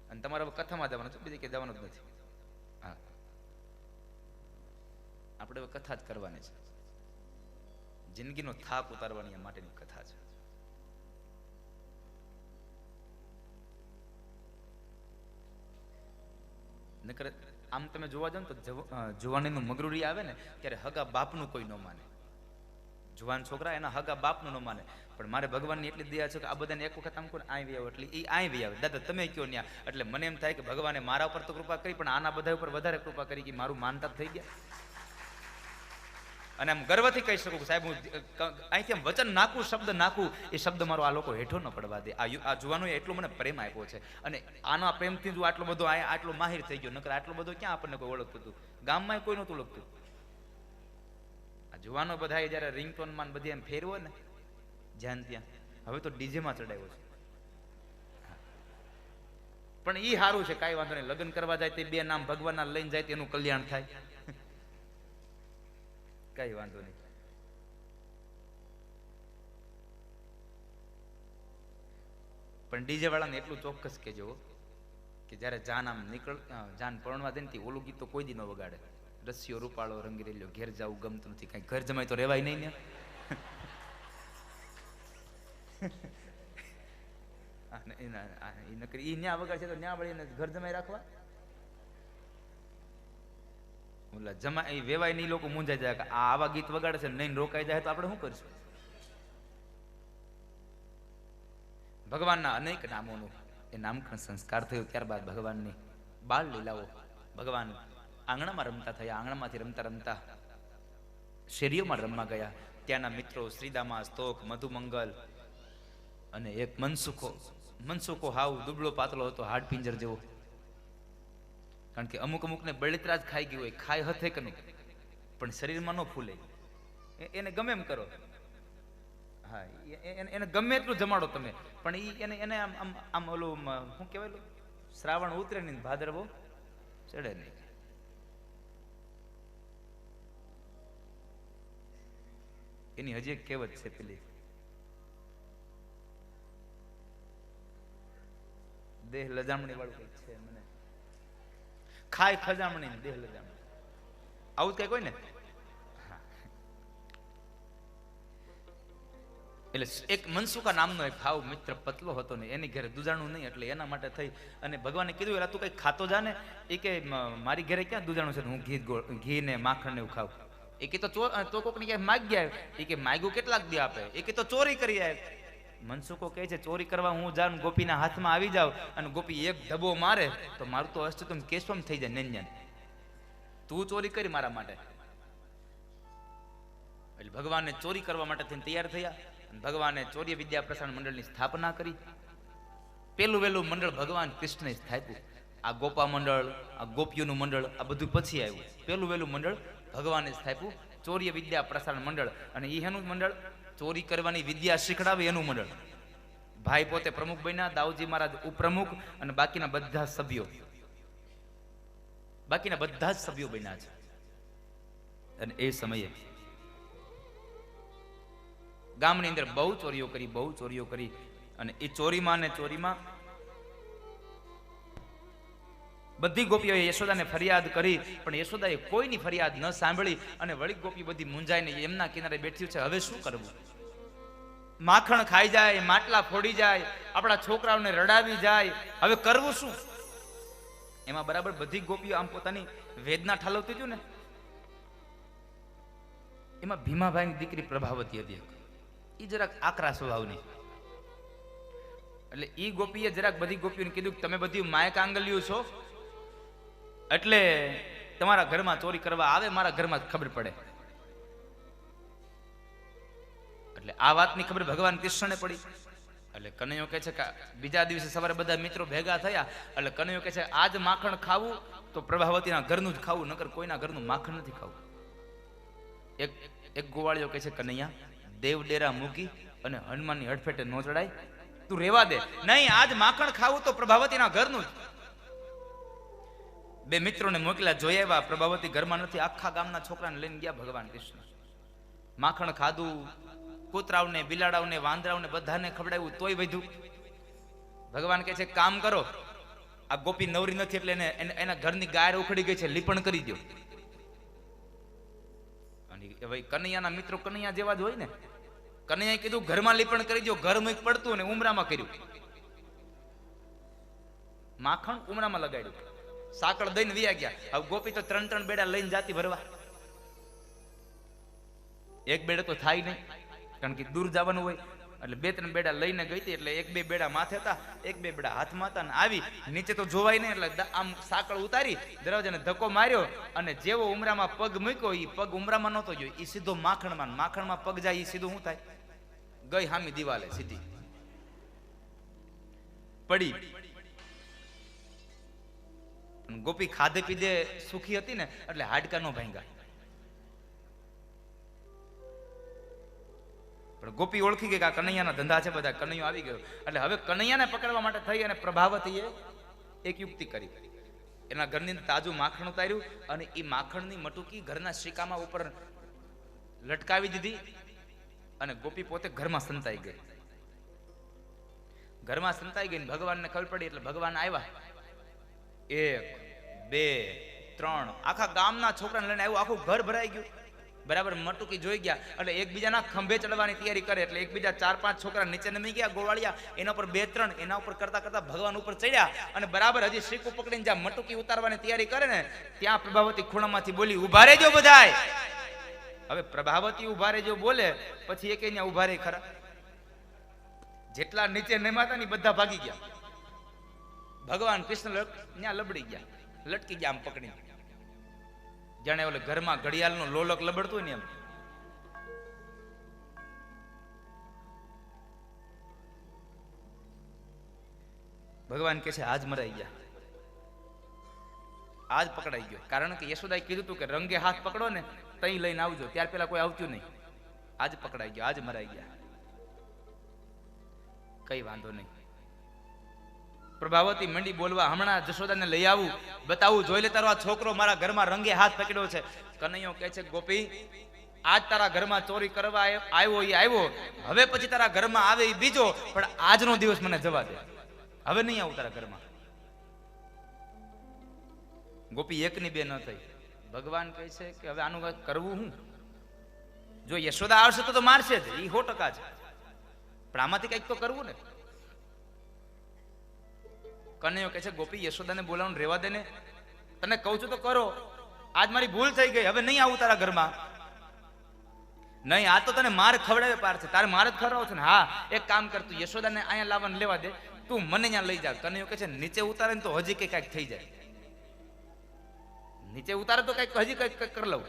અને તમારે હવે કથામાં જવાનું છે, બીજી કે જવાનું જ નથી. હા, આપણે હવે કથા જ કરવાની છે. જિંદગીનો થાક ઉતારવાની આ માટેની કથા છે. નકર આમ તમે જોવા જાવ ને તો જુવાનીનું મગરૂરી આવે ને ત્યારે હગા બાપનું કોઈ ન માને. જુવાન છોકરા એના હગા બાપનું ન માને. પણ મારે ભગવાનની એટલી દયા છે કે આ બધાને એક વખત આમ કોને આવી આવે એટલે એ આવી આવે. દાદા તમે કયો ન્યા. એટલે મને એમ થાય કે ભગવાને મારા ઉપર તો કૃપા કરી, પણ આના બધા ઉપર વધારે કૃપા કરી કે મારું માનતા થઈ ગયા. અને આમ ગર્વથી કહી શકું કે સાહેબ હું અહીંથી આમ વચન નાખું, શબ્દ નાખું, એ શબ્દ મારો આ લોકો હેઠો ન પડવા દે. આ જુવાનોએ એટલો મને પ્રેમ આપ્યો છે અને આના પ્રેમથી જ આટલો બધો આટલો માહિર થઈ ગયો. નકર આટલો બધો ક્યાં આપણને કોઈ ઓળખતું હતું, ગામમાં કોઈ નહોતું ઓળખતું. આ જુવાનો બધા જયારે રિંગટોનમાં બધી એમ ફેરવો ને જ્યાં ત્યાં, હવે તો ડીજેમાં ચડાવ્યો છે. પણ ઈ સારું છે, કાંઈ વાંધો નહીં. લગ્ન કરવા જાય તે બે નામ ભગવાનના લઈને જાય તેનું કલ્યાણ થાય, કઈ વાંધો નહીં. પણ ડીજે વાળાને એટલું ચોક્કસ કેજો કે જયારે જાન આમ જાન પરણવા દે ને ઓલું ગીત તો કોઈ દી ન વગાડે. રસ્સીઓ રૂપાળો રંગી રેલ્યો, ઘેર જવું ગમતું નથી, કઈ ઘર જમાય તો રેવાય નહીં ને. ઈ ન્યા વગાડશે તો ન્યા વળી ઘર જમાઈ રાખવા. ઓલા જમા એ વેવાય નહીં, લોકો મૂંઝાઈ જાય કે આ આવા ગીત વગાડે છે, નહીં રોકાઈ જાય તો આપણે શું કરીશું? ભગવાનના અનેક નામોનું એ નામકરણ સંસ્કાર થયો. ત્યારબાદ ભગવાનની બાળ લીલાઓ, ભગવાન આંગણામાં રમતા થયા. આંગણામાંથી રમતા રમતા શેરીઓમાં રમવા ગયા. ત્યાંના મિત્રો શ્રીદામા, સ્તોક, મધુમંગલ અને એક મનસુખો હાવ દુબળો પાતળો હતો, હાડ પિંજર જેવો. કારણ કે અમુક અમુકને બળિતરા જ ખાઈ ગયું હોય, ખાય હથે કે નહીં, પણ શરીરમાં ન ફૂલે. એને ગમે એમ કરો, હા, એને ગમે એટલું જમાડો તમે, પણ એને આમ આમ ઓલું શું કહેવાય, શ્રાવણ ઉતરે નહીં, ભાદરવો ચડે નહીં. એની હજી એક કહેવત છે પેલી, દેહ લજામણી વાળું કઈક છે, મને ખાય ખજામણી દેહ લજામણી, આવું જ કઈક હોય ને. એટલે એક મનસુખા નામનો એક હાવ મિત્ર પતલો હતો ને, એની ઘરે દુજાણું નહીં, એટલે એના માટે થઈ અને ભગવાને કીધું એલા તું કઈ ખાતો જા ને. એ કે મારી ઘરે ક્યાં દુજાણું છે, હું ઘી ને માખણ ને એવું ખાવ. એ કે તો કોકની ક્યાંય માગ્યા, એ કે માગ્યું કેટલાક દી આપે, એ કે તો ચોરી કરી આવે. મનસુખો કહે છે ચોરી કરવા હું જાઉં, ગોપીના હાથમાં આવી જાવ અને ગોપી એક ધબો મારે તો મારું તો અસ્તિત્વ કેશવમ થઈ જાય નંજન. તું ચોરી કરી મારા માટે. એટલે ભગવાનને ચોરી કરવા માટે થઈને તૈયાર થયા. ભગવાને ચોર્ય વિદ્યા પ્રસારણ મંડળની સ્થાપના કરી. પેલું વહેલું મંડળ ભગવાન કૃષ્ણએ સ્થાપ્યું. આ ગોપા મંડળ, આ ગોપીઓનું મંડળ, આ બધું પછી આવ્યું. પેલું વહેલું મંડળ ભગવાને સ્થાપ્યું, ચોર્ય વિદ્યા પ્રસારણ મંડળ. અને એનું મંડળ ચોરી કરવાની વિદ્યા શીખડાવે એનું મંડળ. ભાઈ પોતે પ્રમુખ બન્યા, દાઉજી મહારાજ ઉપપ્રમુખ, અને બાકીના બધા જ સભ્યો બન્યા છે. અને એ સમયે ગામની અંદર બહુ ચોરીઓ કરી અને એ ચોરીમાં બધી ગોપીઓએ યશોદાને ફરિયાદ કરી, પણ યશોદાએ કોઈની ફરિયાદ ન સાંભળી અને વળી ગોપી બધી મૂંઝાઈને એમના કિનારે બેઠી છે. હવે શું કરવું? માખણ ખાઈ જાય, માટલા ફોડી જાય, આપણા છોકરાઓને રડાવી જાય, હવે કરવું શું? એમાં બરાબર બધી ગોપીઓ આમ પોતાની વેદના ઠાલવતી હતી ને, એમાં ભીમાભાઈની દીકરી પ્રભાવતી હતી. એ જરાક આકરા સ્વભાવની. એટલે એ ગોપીએ જરાક બધી ગોપીઓને કીધું કે તમે બધી માય કાંગલિયું છો, એટલે તમારા ઘરમાં ચોરી કરવા આવે, મારા ઘરમાં ખબર પડે. એટલે આ વાતની ખબર ભગવાન કૃષ્ણને પડી. એટલે કનૈયો કહે છે કે બીજા દિવસે સવારે બધા મિત્રો ભેગા થયા. એટલે કનૈયો કહે છે આજ માખણ ખાવું તો પ્રભાવતીના ઘરનું જ ખાવું, નકર કોઈના ઘરનું માખણ નથી ખાવું. એક ગોવાળિયો કહે છે કનૈયા, દેવ ડેરા મૂકી અને હનુમાનની હડફેટે નો ચડાય, તું રેવા દે. નહીં, આજ માખણ ખાવું તો પ્રભાવતીના ઘરનું જ. બે મિત્રોને મોકલ્યા, જોઈ આવ્યા, પ્રભાવતી ઘરમાં નથી. આખા ગામના છોકરાને લઈને ગયા ભગવાન કૃષ્ણ. માખણ ખાધું, કૂતરાઓને, બિલાડાઓને, વાંદરાઓને બધાને ખવડાવ્યું, તોય વધ્યું. ભગવાન કહે છે કામ કરો, આ ગોપી નવરી નથી એટલે એના ઘરની ગાય ઉખડી ગઈ છે, લીપણ કરી દો. ભાઈ કનૈયાના મિત્રો કનૈયા જેવા જ હોય ને. કનૈયાએ કીધું ઘરમાં લીપણ કરી દો. ઘર મુખ પડતું અને ઉમરામાં કર્યું. માખણ ઉમરામાં લગાડ્યું, સાકળ દઈને વિયા ગયા. હવે ગોપી તો 3 બેડા લઈને જાતી ભરવા. એક બેડે તો થાય નહીં, કારણ કે દૂર જવાનું હોય. એટલે 2-3 બેડા લઈને ગઈ હતી, એટલે 1-2 બેડા માથે હતા, 1-2 બેડા હાથમાં હતા, ને આવી નીચે તો જોવાય નહીં, એટલે આમ સાંકળ ઉતારી દરવાજાને ધક્કો માર્યો, અને જેવો ઉમરામાં પગ મૂક્યો, એ પગ ઉમરામાં નહોતો ગયો, એ સીધો માખણમાં પગ જાય, એ સીધું શું થાય, ગઈ હામી દિવાલે સીધી પડી. ગોપી ખાધે પીધે સુખી હતી ને, એટલે હાડકા નો ભાંગ્યા. પણ ગોપી ઓળખી ગઈ કે આ કનૈયાના ધંધા છે બધા, કનૈયો આવી ગયો. એટલે હવે કનૈયાને પકડવા માટે થઈ અને પ્રભાવતીએ એક યુક્તિ કરી. એના ઘરની તાજું માખણ ઉતાર્યું, અને એ માખણની મટુકી ઘરના શીકામાં ઉપર લટકાવી દીધી, અને ગોપી પોતે ઘરમાં સંતાઈ ગઈ. ઘરમાં સંતાઈ ગઈ, ભગવાનને ખબર પડી, એટલે ભગવાન આવ્યા. 1 2 3 આખા ગામના છોકરાને લઈને આવ્યું, આખું ઘર ભરાઈ ગયું. બરાબર મટુકી જોઈ ગયા, એટલે એકબીજાના ખંભે ચડવાની તૈયારી કરે, એટલે એકબીજા 4-5 છોકરા નીચે નમી ગયા, ગોવાળિયા એના ઉપર 2-3 એના ઉપર કરતા કરતા ભગવાન ઉપર ચડ્યા, અને બરાબર હજી શીકું પકડીને જ્યાં મટુકી ઉતારવાની તૈયારી કરે ને, ત્યાં પ્રભાવતી ખૂણામાંથી બોલી, ઉભા રહેજો બધાય. હવે પ્રભાવતી ઉભા રહેજો બોલે, પછી એકે ત્યાં ઉભા રહે ખરા? જેટલા નીચે નમાતા ને બધા ભાગી ગયા. ભગવાન કૃષ્ણ ત્યાં લબડી ગયા, લટકી ગયા આમ પકડી, જાણે ઓલે ઘરમાં ઘડિયાળનો લોલક લબડતું ને એમ. ભગવાન કહે છે આજ મરાઈ ગયા, આજ પકડાઈ ગયો. કારણ કે યશોદાએ કીધું હતું કે રંગે હાથ પકડો ને તઈ લઈને આવજો, ત્યાર પેલા કોઈ આવતું નહીં. આજ પકડાઈ ગયો, આજ મરાઈ ગયા. કઈ વાંધો નહીં. પ્રભાવતી મંડી બોલવા, હમણાં જશોદાને લઈ આવું, બતાવું, જોઈ લે તારો આ છોકરો મારા ઘરમાં રંગે હાથ પકડ્યો છે. કનૈયો કહે છે ગોપી, આજ તારા ઘરમાં ચોરી કરવા આવ્યો એ આવ્યો, હવે પછી તારા ઘરમાં આવે એ બીજો, પણ આજનો દિવસ મને જવા દે, હવે નહીં આવું તારા ઘરમાં. ગોપી એકની બે ન થઈ. ભગવાન કહે છે કે હવે આનું કરવું હું? જો યશોદા આવશે તો મારશે જ, એ 100% છે, પણ આમાંથી કંઈક તો કરવું ને. કનૈયો કહે છે ગોપી, યશોદાને બોલાવવાનું રહેવા દે ને, તને કહું છું તો કરો, આજ મારી ભૂલ થઈ ગઈ, હવે નહીં આવું તારા ઘરમાં. નહીં, આ તો તને માર ખવડાવે પાર છે, તારે માર જ ખવડાવો છે ને. હા, એક કામ કર, તું યશોદાને અહીંયા લાવવાનું લેવા દે, તું મને અહીંયા લઈ જા. કનૈયો કહે છે નીચે ઉતારે ને તો હજી કંઈક થઈ જાય, નીચે ઉતારે તો કંઈક હજી કંઈક કરી લઉં.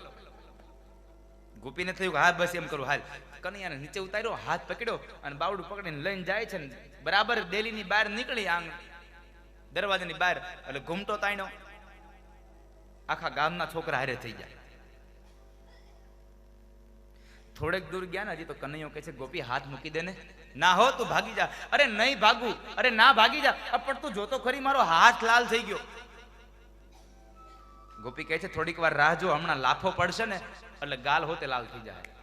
ગોપીને થયું હા બસ એમ કરું, હાલ. કનૈયાને નીચે ઉતાર્યો, હાથ પકડ્યો, અને બાવડું પકડીને લઈને જાય છે. બરાબર ડેલીની બહાર નીકળી, આમ દરવાજાની બહાર, એટલે ઘૂમટો તાણ્યો, આખા ગામના છોકરા હારે થઈ જાય. થોડેક દૂર ગયા ને, હજી તો કનૈયો કહે છે ગોપી હાથ મૂકી દે ને. ના હો, તું ભાગી જા. અરે નહીં ભાગું, અરે ના ભાગી જા, પણ તું જોતો ખરી મારો હાથ લાલ થઈ ગયો. ગોપી કહે છે થોડીક વાર રાહ જો, હમણાં લાફો પડશે ને એટલે ગાલ હોતે લાલ થઈ જાય,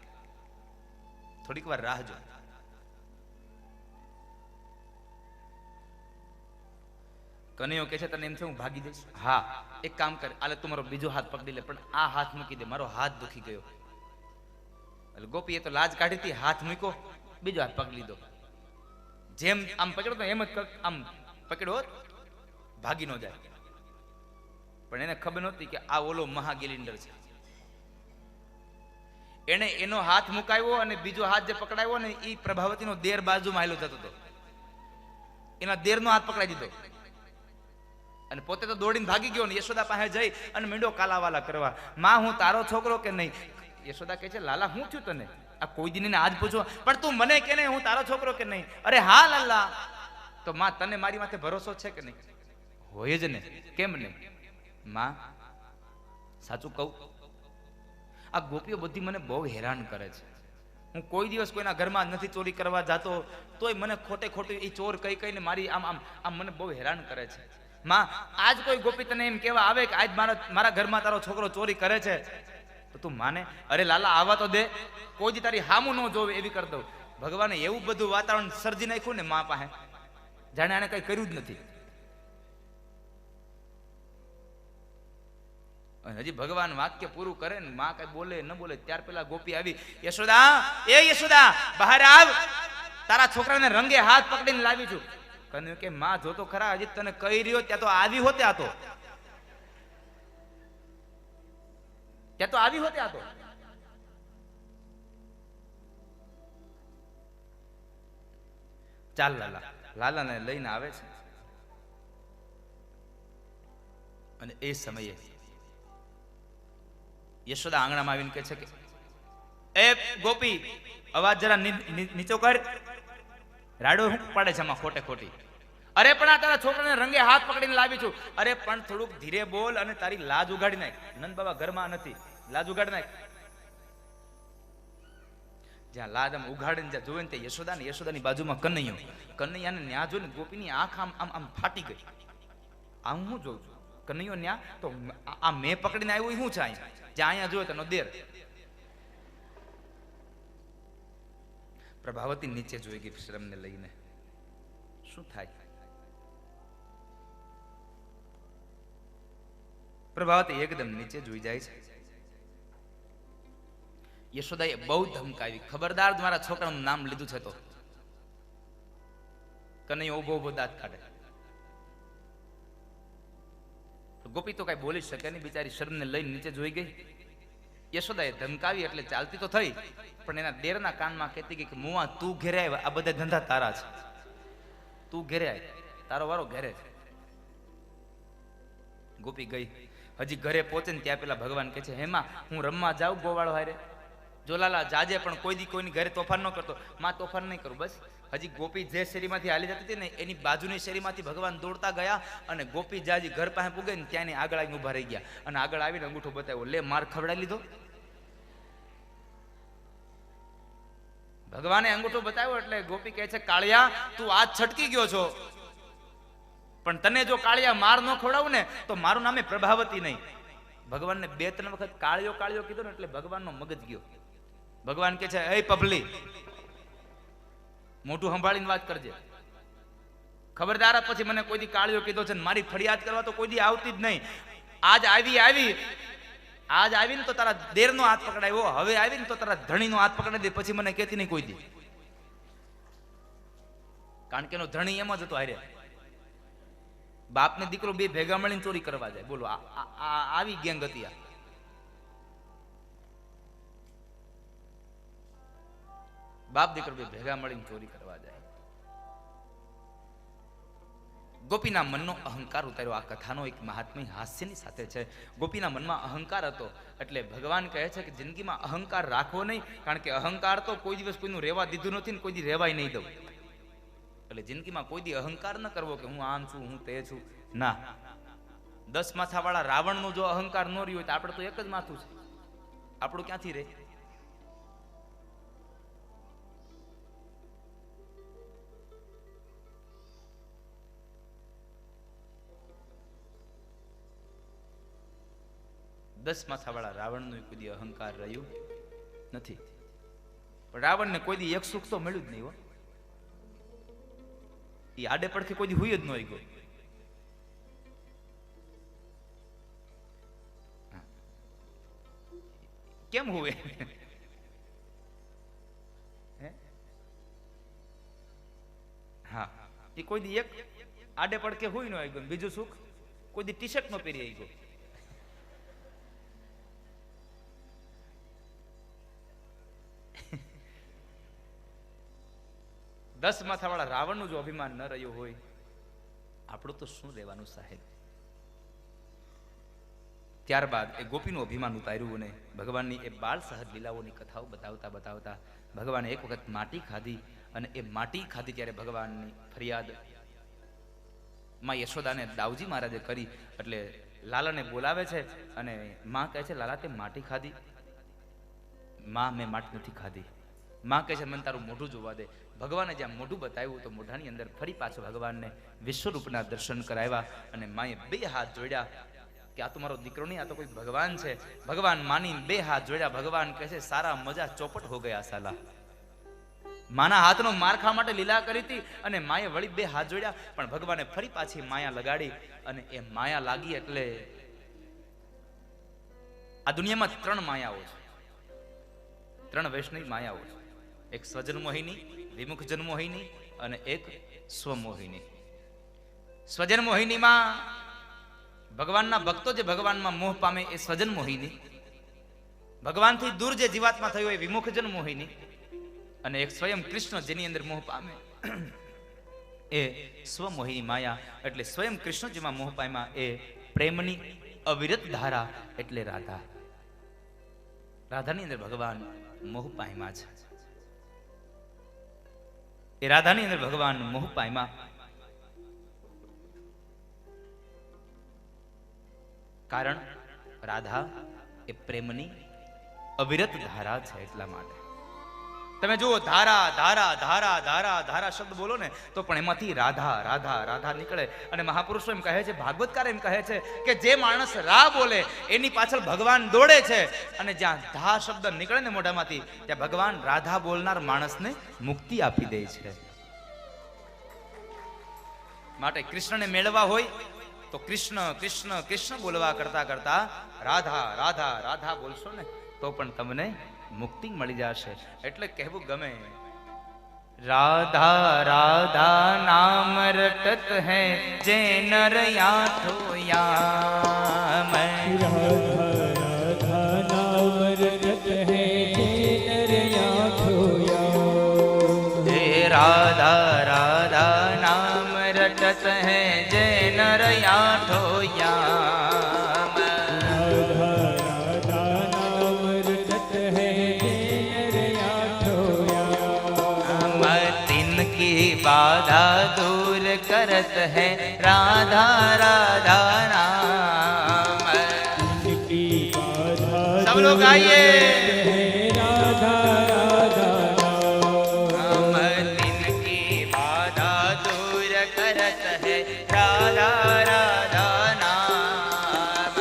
થોડીક વાર રાહ જો. કનૈયો કહે છે તને એમ છે હું ભાગી જઈશ? હા, એક કામ કર, આલે તું મારો બીજો હાથ પકડી લે, પણ આ હાથ મૂકી દે, મારો હાથ દુખી ગયો. એટલે ગોપીએ તો લાજ કાઢી હતી, હાથ મૂક્યો, બીજો હાથ પકડી લીધો. જેમ આમ પકડો એમ જ આમ પકડ્યો, ભાગી ન જાય. પણ એને ખબર નહોતી કે આ ઓલો મહાગિલિન્ડર છે. એને એનો હાથ મુકાવ્યો, અને બીજો હાથ જે પકડાયો ને એ પ્રભાવતીનો દેર બાજુમાં હાલ્યો જતો હતો, એના દેરનો હાથ પકડાઈ દીધો, અને પોતે તો દોડીને ભાગી ગયો. ને યશોદા પાસે જઈ અને મીંડો કાલાવાલા કરવા, માં હું તારો છોકરો કે નહીં? યશોદા કહે છે લાલા હું થયું તને? આ કોઈ દિન આજ પૂછો, પણ તું મને કે નહીં હું તારો છોકરો કે નહીં? અરે હા લાલા. તો માં તને મારી માથે ભરોસો છે કે નહીં? હોય જ ને, કેમ નહીં? માં સાચું કહું, આ ગોપીઓ બધી મને બહુ હેરાન કરે છે. હું કોઈ દિવસ કોઈના ઘરમાં નથી ચોરી કરવા જાતો, તોય મને ખોટે ખોટું એ ચોર કઈ કઈને મારી આમ આમ આમ મને બહુ હેરાન કરે છે. માં આજ કોઈ ગોપી તને એમ કેવા આવે કે આજ મારા ઘરમાં તારો છોકરો ચોરી કરે છે, તો તું માને? અરે લાલા આવા તો દે, કોઈ દી તારી હામું ન જોવે એવી કરી દઉં. ભગવાને એવું બધું વાતાવરણ સર્જી નાખ્યું ને માં પાસે, જાણે આને કઈ કર્યું જ નથી. હજી ભગવાન વાક્ય પૂરું કરે ને માં કઈ બોલે ન બોલે, ત્યાર પેલા ગોપી આવી, યશોદા, એ યશોદા બહાર આવ, તારા છોકરાને રંગે હાથ પકડીને લાવી છું. કન્યું કે માં જો તો ખરા, હજી તને કહી રહ્યો ત્યાં તો આવી હોતે, આ તો ત્યાં તો આવી હોતે, આ તો ચાલ લાલા. લાલાને લઈને આવે છે અને એ સમયે યશોદા આંગણામાં આવીને કહે છે કે એ ગોપી, અવાજ જરા નીચો કર. રાડો હું પાડે છે આમાં ખોટે ખોટી. અરે પણ આ તારા છોકરાને રંગે હાથ પકડીને લાવી છું. અરે પણ થોડુંક ધીરે બોલ અને તારી લાજ ઉગાડી નાખ. નંદ બાબા ઘરમાં નથી, લાજ ઉગાડી નાખ. જ્યાં લાજ આમ ઉઘાડીને જ્યાં જોવે ને તે યશોદાની બાજુમાં કનૈયાને ન્યા જોઈને ગોપીની આંખ આમ આમ આમ ફાટી ગઈ. આમ હું જોઉં છું કનૈયો ન્યા, તો આ મેં પકડીને આવ્યો શું છે અહીંયા? જ્યાં અહીંયા જોયો તેનો દેર. પ્રભાવતી નીચે જોઈ ગઈ શ્રમને લઈને. શું થાય? પ્રભાવતી એકદમ નીચે જોઈ જાય છે. યશોદાએ બહુ ધમકાવી, ખબરદાર મારા છોકરાનું નામ લીધું છે તો. કનૈયો ઉભો ઉભો દાંત કાઢે. ગોપી તો કઈ બોલી શકે નહીં, બિચારી શરમને લઈને નીચે જોઈ ગઈ. યશોદાએ ધમકાવી એટલે ચાલતી તો થઈ, પણ એના દેરના કાનમાં કહેતી ગઈ કે મુવા તું ઘેરે આવ, આ બધા ધંધા તારા છે, તું ઘેરે આવ, તારો વારો ઘેરે છે. ગોપી ગઈ. હજી ઘરે પહોંચે ને ત્યાં પેલા ભગવાન કહે છે, હેમાં હું રમવા જાઉં ગોવાળો હારે? જો લાલા જાજે, પણ કોઈ દી કોઈની ઘરે તોફાન ન કરતો. માં તોફાન નહીં કરું. બસ હજી ગોપી જે શેરીમાંથી હાલી જતી હતી ને એની બાજુની શેરીમાંથી ભગવાન દોડતા ગયા અને ગોપી જાજી ઘર પાસે પૂગે ને ત્યાંની આગળ આવીને ઉભા રહી ગયા અને આગળ આવીને અંગૂઠો બતાવ્યો. લે, માર ખવડાવી લીધો. ભગવાને અંગૂઠો બતાવ્યો એટલે ગોપી કહે છે, કાળિયા તું આજ છટકી ગયો છો, પણ તને જો કાળિયા માર ન ખવડાવું ને તો મારું નામે પ્રભાવતી નહીં. ભગવાનને 2-3 વખત કાળિયો કાળિયો કીધો ને એટલે ભગવાનનો મગજ ગયો. ભગવાન કહે છે, એ પભલી, મોટું સંભાળીને વાત કરજે. ખબરદાર પછી મને કોઈ દી કાળિયો કીધો છે, મારી ફરિયાદ કરવા તો કોઈ દી આવતી જ નહીં. આજ આવીને તો તારા દેરનો હાથ પકડાયો, હવે આવીને તો તારા ધણીનો હાથ પકડાઈ દે, પછી મને કહેતી નહીં કોઈ દી. કારણ કે એનો ધણી એમ જ હતો હારે. બાપ ને દીકરો બે ભેગા મળીને ચોરી કરવા જાય. બોલો, આવી ગેંગ હતી આ. બાપ દીકરો બે ભેગા મળીને ચોરી કરવા જાય. ગોપીના મનનો અહંકાર ઉતાર્યો. આ કથાનો એક મહાત્મ્ય હાસ્યની સાથે છે. ગોપીના મનમાં અહંકાર હતો એટલે ભગવાન કહે છે કે જિંદગીમાં અહંકાર રાખવો નહીં, કારણ કે અહંકાર તો કોઈ દિવસ કોઈનું રહેવા દીધું નથી ને કોઈ દી રહેવાય નહીં દઉં. એટલે જિંદગીમાં કોઈ દી અહંકાર ન કરવો કે હું આમ છું, હું તે છું. ના, 10 માથાવાળા રાવણનો જો અહંકાર ન રહ્યો હોય તો આપણે તો એક જ માથું છે, આપણું ક્યાંથી રહે? દસ માથાવાળા રાવણનું કોઈ દી અહંકાર રહ્યું નથી, પણ રાવણને કોઈ દી એક સુખ તો મળ્યું જ નહીં હો. એ આડે પડથી કોઈ દી હુઈ જ ન ગયો. કેમ હુએ? હા, એ કોઈ દી એક આડે પડકે હુઈ ન ગયો. બીજું સુખ કોઈ દી ટી શર્ટ નો પહેરી આવી ગયો. 10 માથાવાળા રાવણનું જો અભિમાન ન રહ્યું હોય, આપણું તો શું રહેવાનું સાહેબ? ત્યારબાદ એ ગોપીનું અભિમાન ઉતાર્યું અને ભગવાનની એ બાળ સહજ લીલાઓની કથાઓ બતાવતા બતાવતા ભગવાને એક વખત માટી ખાધી અને એ માટી ખાધી ત્યારે ભગવાનની ફરિયાદ માં યશોદાને દાઉજી મહારાજે કરી. એટલે લાલાને બોલાવે છે અને માં કહે છે, લાલા તે માટી ખાધી? માં, મેં માટી નથી ખાધી. માં કહે છે, મને તારું મોઢું જોવા દે. ભગવાને જ્યાં મોઢું બતાવ્યું તો મોઢાની અંદર ફરી પાછો ભગવાનને વિશ્વરૂપના દર્શન કરાવ્યા અને માએ 2 હાથ જોડ્યા કે આ તો મારો દીકરો નહીં, આ તો કોઈ ભગવાન છે. ભગવાન માની 2 હાથ જોડ્યા. ભગવાન કહે છે, સારા મજા ચોપટ હો ગયા સાલા. માના હાથનો માર ખાવા માટે લીલા કરી હતી અને માએ વળી 2 હાથ જોડ્યા, પણ ભગવાને ફરી પાછી માયા લગાડી અને એ માયા લાગી એટલે આ દુનિયામાં 3 માયાઓ છે, 3 વૈષ્ણવી માયાઓ છે. એક સ્વજન મોહિની, વિમુખ જન મોહિની અને એક સ્વમોહિની. સ્વજન મોહિનીમાં ભગવાનના ભક્તો જે ભગવાનમાં મોહ પામે એ સ્વજન મોહિની, ભગવાનથી દૂર જે જીવાત્મા થયો એ વિમુખ જન મોહિની, અને એક સ્વયં કૃષ્ણ જેની અંદર મોહ પામે એ સ્વમોહિની માયા એટલે સ્વયં કૃષ્ણ જેમાં મોહ પામ્યા એ પ્રેમની અવિરત ધારા એટલે રાધા. રાધાની અંદર ભગવાન મોહ પામ્યા છે. એ રાધાની અંદર ભગવાન મોહ પામ્યા. કારણ રાધા એ પ્રેમની અવિરત ધારા છે એટલા માટે. તમે જુઓ ધારા ધારા ધારા ધારા ધારા શબ્દ બોલો ને તો પણ એમાંથી રાધા રાધા રાધા નીકળે. અને મહાપુરુષો એમ કહે છે, ભાગવતકાર એમ કહે છે કે જે માણસ રા બોલે એની પાછળ ભગવાન દોડે છે. અને જ્યાં ધા શબ્દ નીકળે ને મોઢામાંથી ત્યાં ભગવાન રાધા બોલનાર માણસને મુક્તિ આપી દે છે. માટે કૃષ્ણને મેળવા હોય તો કૃષ્ણ કૃષ્ણ કૃષ્ણ બોલવા કરતા કરતા રાધા રાધા રાધા બોલશો ને તો પણ તમને મુક્તિ મળી જશે. એટલે કહેવું ગમે, રાધા રાધા નામ રટત હૈ જે નર યાથો યામ. राधा राधा नाम रटत है जे नर आँखो याम। हे राधा राधा नाम रटत है जे नर याथो याम. राधा राधा नाम रटत है जे नर आँखो याम। तिनकी बाधा दूर करत है राधा राधा नाम. इनकी बाधा सब लोग आइए. है राधा राधा नाम। तिनकी बाधा दूर करत है राधा राधा नाम.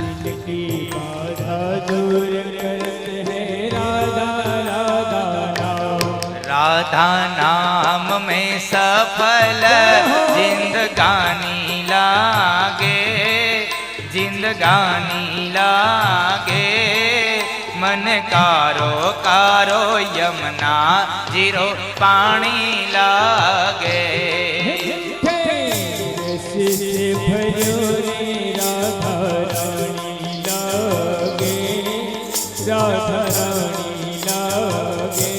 इनकी बाधा दूर करत है राधा राधा नाम। राधा नाम में सफल जिंदगानी लागे, जिंदगानी लागे. मन कारो कारो यमुना जीरो पानी लागे. रस से भरो रे राधा रानी लागे, राधा रानी लागे।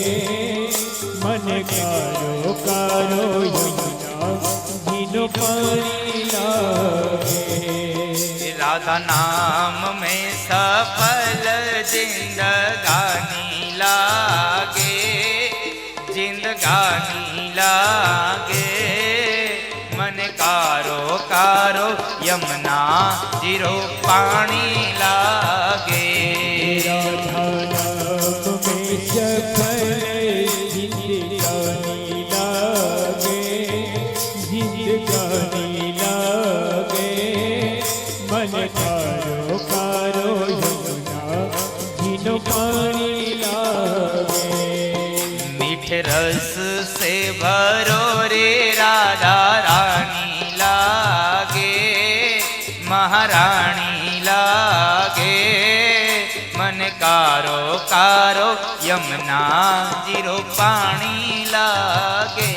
मन कारो कारो यमुना जीनो पानी लागे। राधा नाम में सफल जिंदगानी लागे, जिंदगानी लागे. मन कारो कारो यमुना जीरो पानी लागे. राधा नाम में सफल जिंदगानी लागे, जिंदगानी लागे। मन कारो कारो यमुना जीनो पानी लागे। मीठ रस से भरो रे राधा रानी लागे, महारानी लागे. मन कारो कारो यमुना जीरो पानी लागे.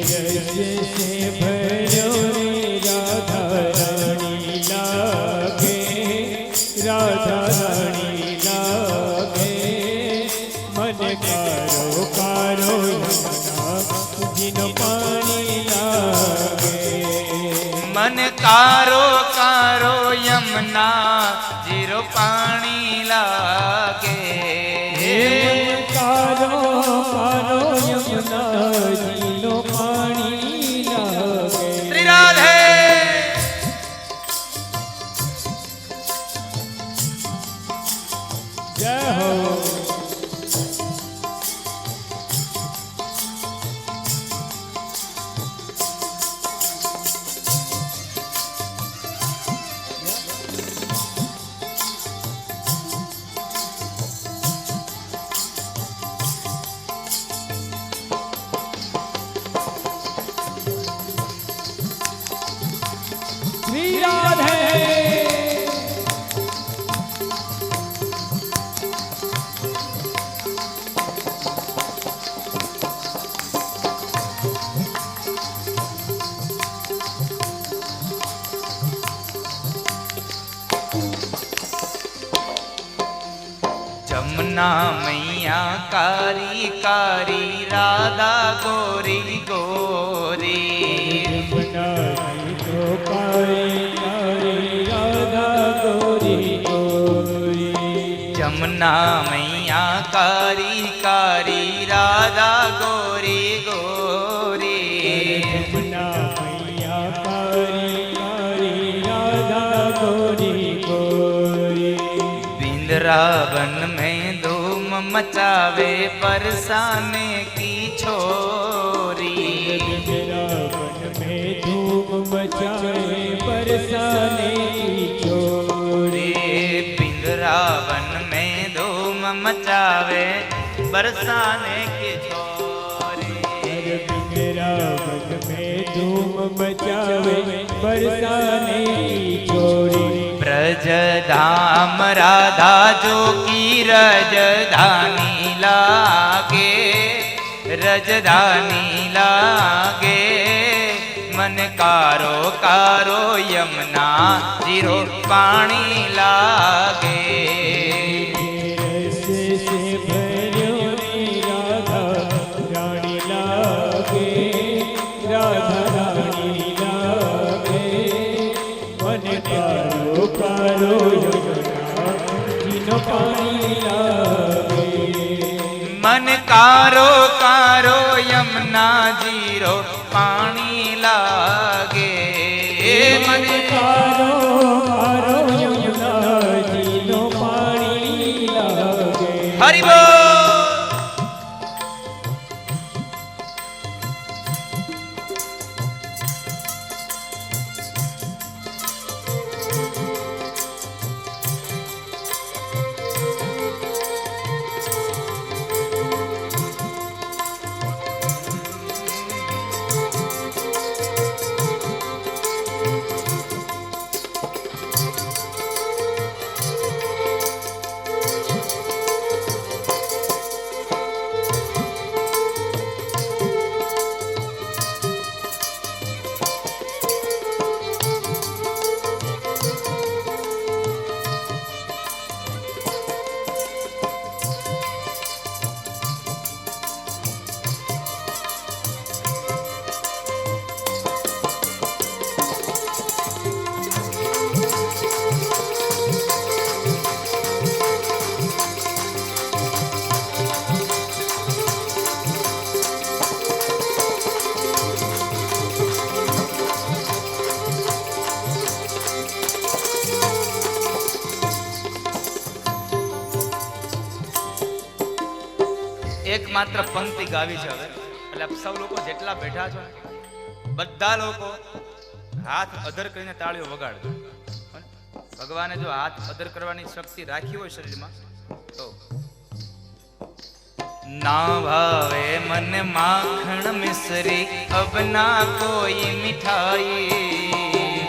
रस से भरो रे राधा रानी लागे, राधा रानी लागे। मन कारो कारो यमुना जिनो पानी लागे। मन कारो कारो यमुना जीरो पानी लागे. कारो कारो यमुना जीनो पानी लागे। श्री राधे. जय हो। जमुना मैया कारी कारी राधा गोरी गोरी यमुना तो कारी कारी राधा गोरी गोरी जमुना मैया कारी कारी राधा गोरी गोरी यमुना मैया कारी कारी राधा गोरी गोरी वृंदावन में धूम मचावे बरसाने की छोरी वृंदावन में धूम मचाए बरसाने की छोरी वृंदावन में धूम मचावे बरसाने की छोरी वृंदावन में धूम मचावे बरसाने की छोरी ब्रज धाम राधा जो की रजधानी लागे रजधानी लागे मन कारो कारो यमुना जीरो पानी लागे रस से भर्यो रे राधा रानी लागे राधा रानी लागे मन कारो कारो यमुना जीनो पानी लागे मन कारो कारो यमुना जीरो पानी लागे मन कारो कारो यमुना जीनो पानी लागे हरि बोल। એકમાત્ર પંક્તિ ગાવી છે હવે એટલે આપ સૌ લોકો જેટલા બેઠા છો બધા લોકો હાથ અધર કરીને તાળીઓ વગાડજો ભગવાને જો હાથ અધર કરવાની શક્તિ રાખી હોય શરીરમાં તો ના ભાવે મન માખણ મિશ્રી અબ ના કોઈ મીઠાઈ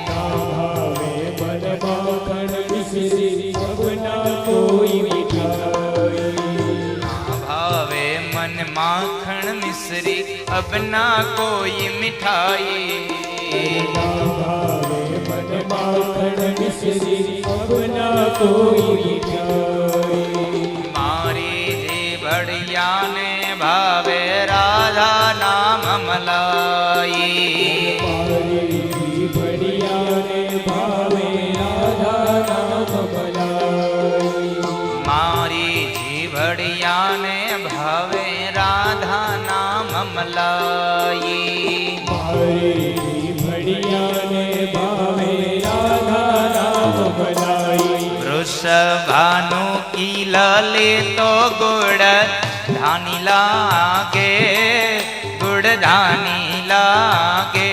भावे मन माखन मिश्री अब ना कोई मिठाई भावे मन माखण मिश्री अब ना कोई मिठाई भावे मन माखन मिश्री अब ना कोई मिठाई मारी जीवड़िया ने भावे राधा नाम मलाई बढ़िया ने भावे राधा नाम मलाई मारी जीवड़िया ने भावे राधा नाम मलाई मारी बढ़िया ने भावे राधा नाम मलाई वृषभानु की लले तो गुड़ धानी लागे गुड़ धानी लागे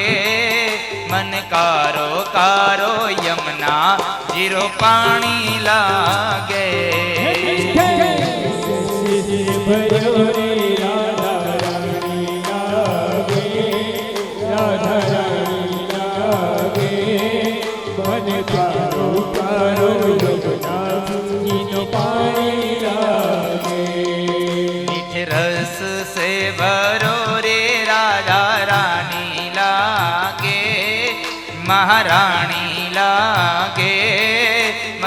मन कारो कारो यमुना जीरो पानी लागे भरो रे राधा रानी लागे राधा रानी लागे मन कारो कारो यमुना जीनो पानी लागे मीठ रस से भरो रे राधा रानी लागे महारानी लागे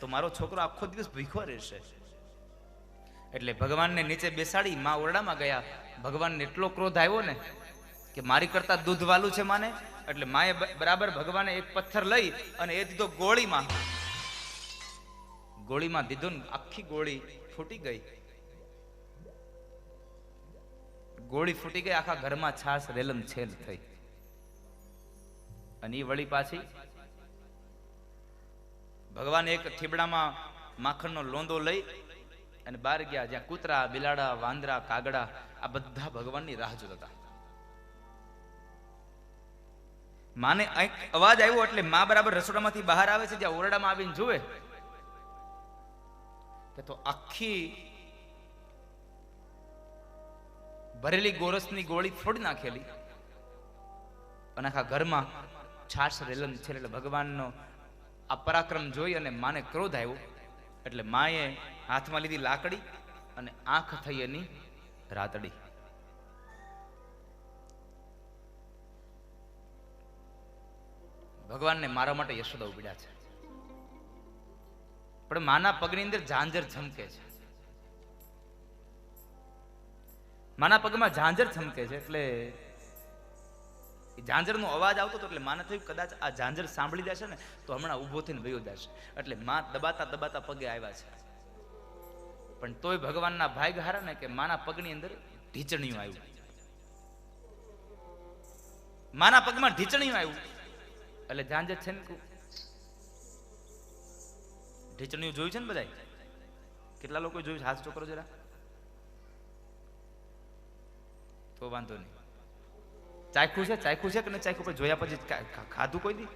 તો મારો છોકરો આખો દિવસ ભૂખ્યો રહેશે. એટલે ભગવાનને નીચે બેસાડી માં ઓરડામાં ગયા. ભગવાનને એટલો ક્રોધ આવ્યો ને કે મારી કરતા દૂધ વાલું છે માને. એટલે માએ બરાબર ભગવાને એક પથ્થર લઈ અને એ દીધો ગોળીમાં. ગોળીમાં દીધો ને આખી ગોળી ફૂટી ગઈ. ગોળી ફૂટી ગઈ, આખા ઘરમાં છાશ રેલમ છેલ થઈ. અને એ વળી પાછી ભગવાન એક થીબડામાં માખણનો લોંદો લઈ અને બહાર ગયા, જ્યાં કૂતરા, બિલાડા, વાંદરા, કાગડા આ બધા ભગવાનની રાહ જોતા હતા. માને અવાજ આવ્યો એટલે માં બરાબર રસોડામાંથી બહાર આવે છે. જ્યાં ઓરડામાં આવીને જુએ કે તો આખી ભરેલી ગોરસની ગોળી ફોડી નાખેલી અને આખા ઘરમાં છાશ રેલમ છે. એટલે ભગવાનનો આ પરાક્રમ જોઈ અને માને ક્રોધ આવ્યો. એટલે માએ હાથમાં લીધી લાકડી અને આંખ થઈ એની રાતડી. ભગવાનને મારા માટે યશોદા ઉપડ્યા છે, પણ માના પગની અંદર ઝાંઝર ઝમકે છે. માના પગમાં ઝાંઝર ઝમકે છે એટલે ઝાંઝરનો અવાજ આવતો હતો. એટલે માને થયું કદાચ આ ઝાંઝર સાંભળી જશે ને તો હમણાં ઊભો થઈને વયો જશે. એટલે માં દબાતા દબાતા પગે આવ્યા છે. પણ તોય ભગવાનના ભાગ હારા ને કે માના પગની અંદર ઢીચણિયું આવ્યું. માના પગમાં ઢીચણિયું આવ્યું એટલે ઝાંઝર છે ને ઢીચણિયું જોયું છે ને બધા? કેટલા લોકો જોયું? હાથ ચોકરો જરા. તો વાંધો નહીં. ચાખ્યું છે? ચાખ્યું છે કે નહીં ચાખ્યું? પણ જોયા પછી ખાધું કોઈ દી?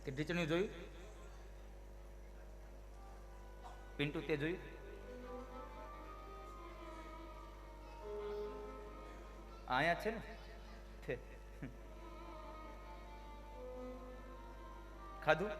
કે ઢીચણિયું જોયું? પિન્ટુ તે જોયું? આયા છે ને ખાધું?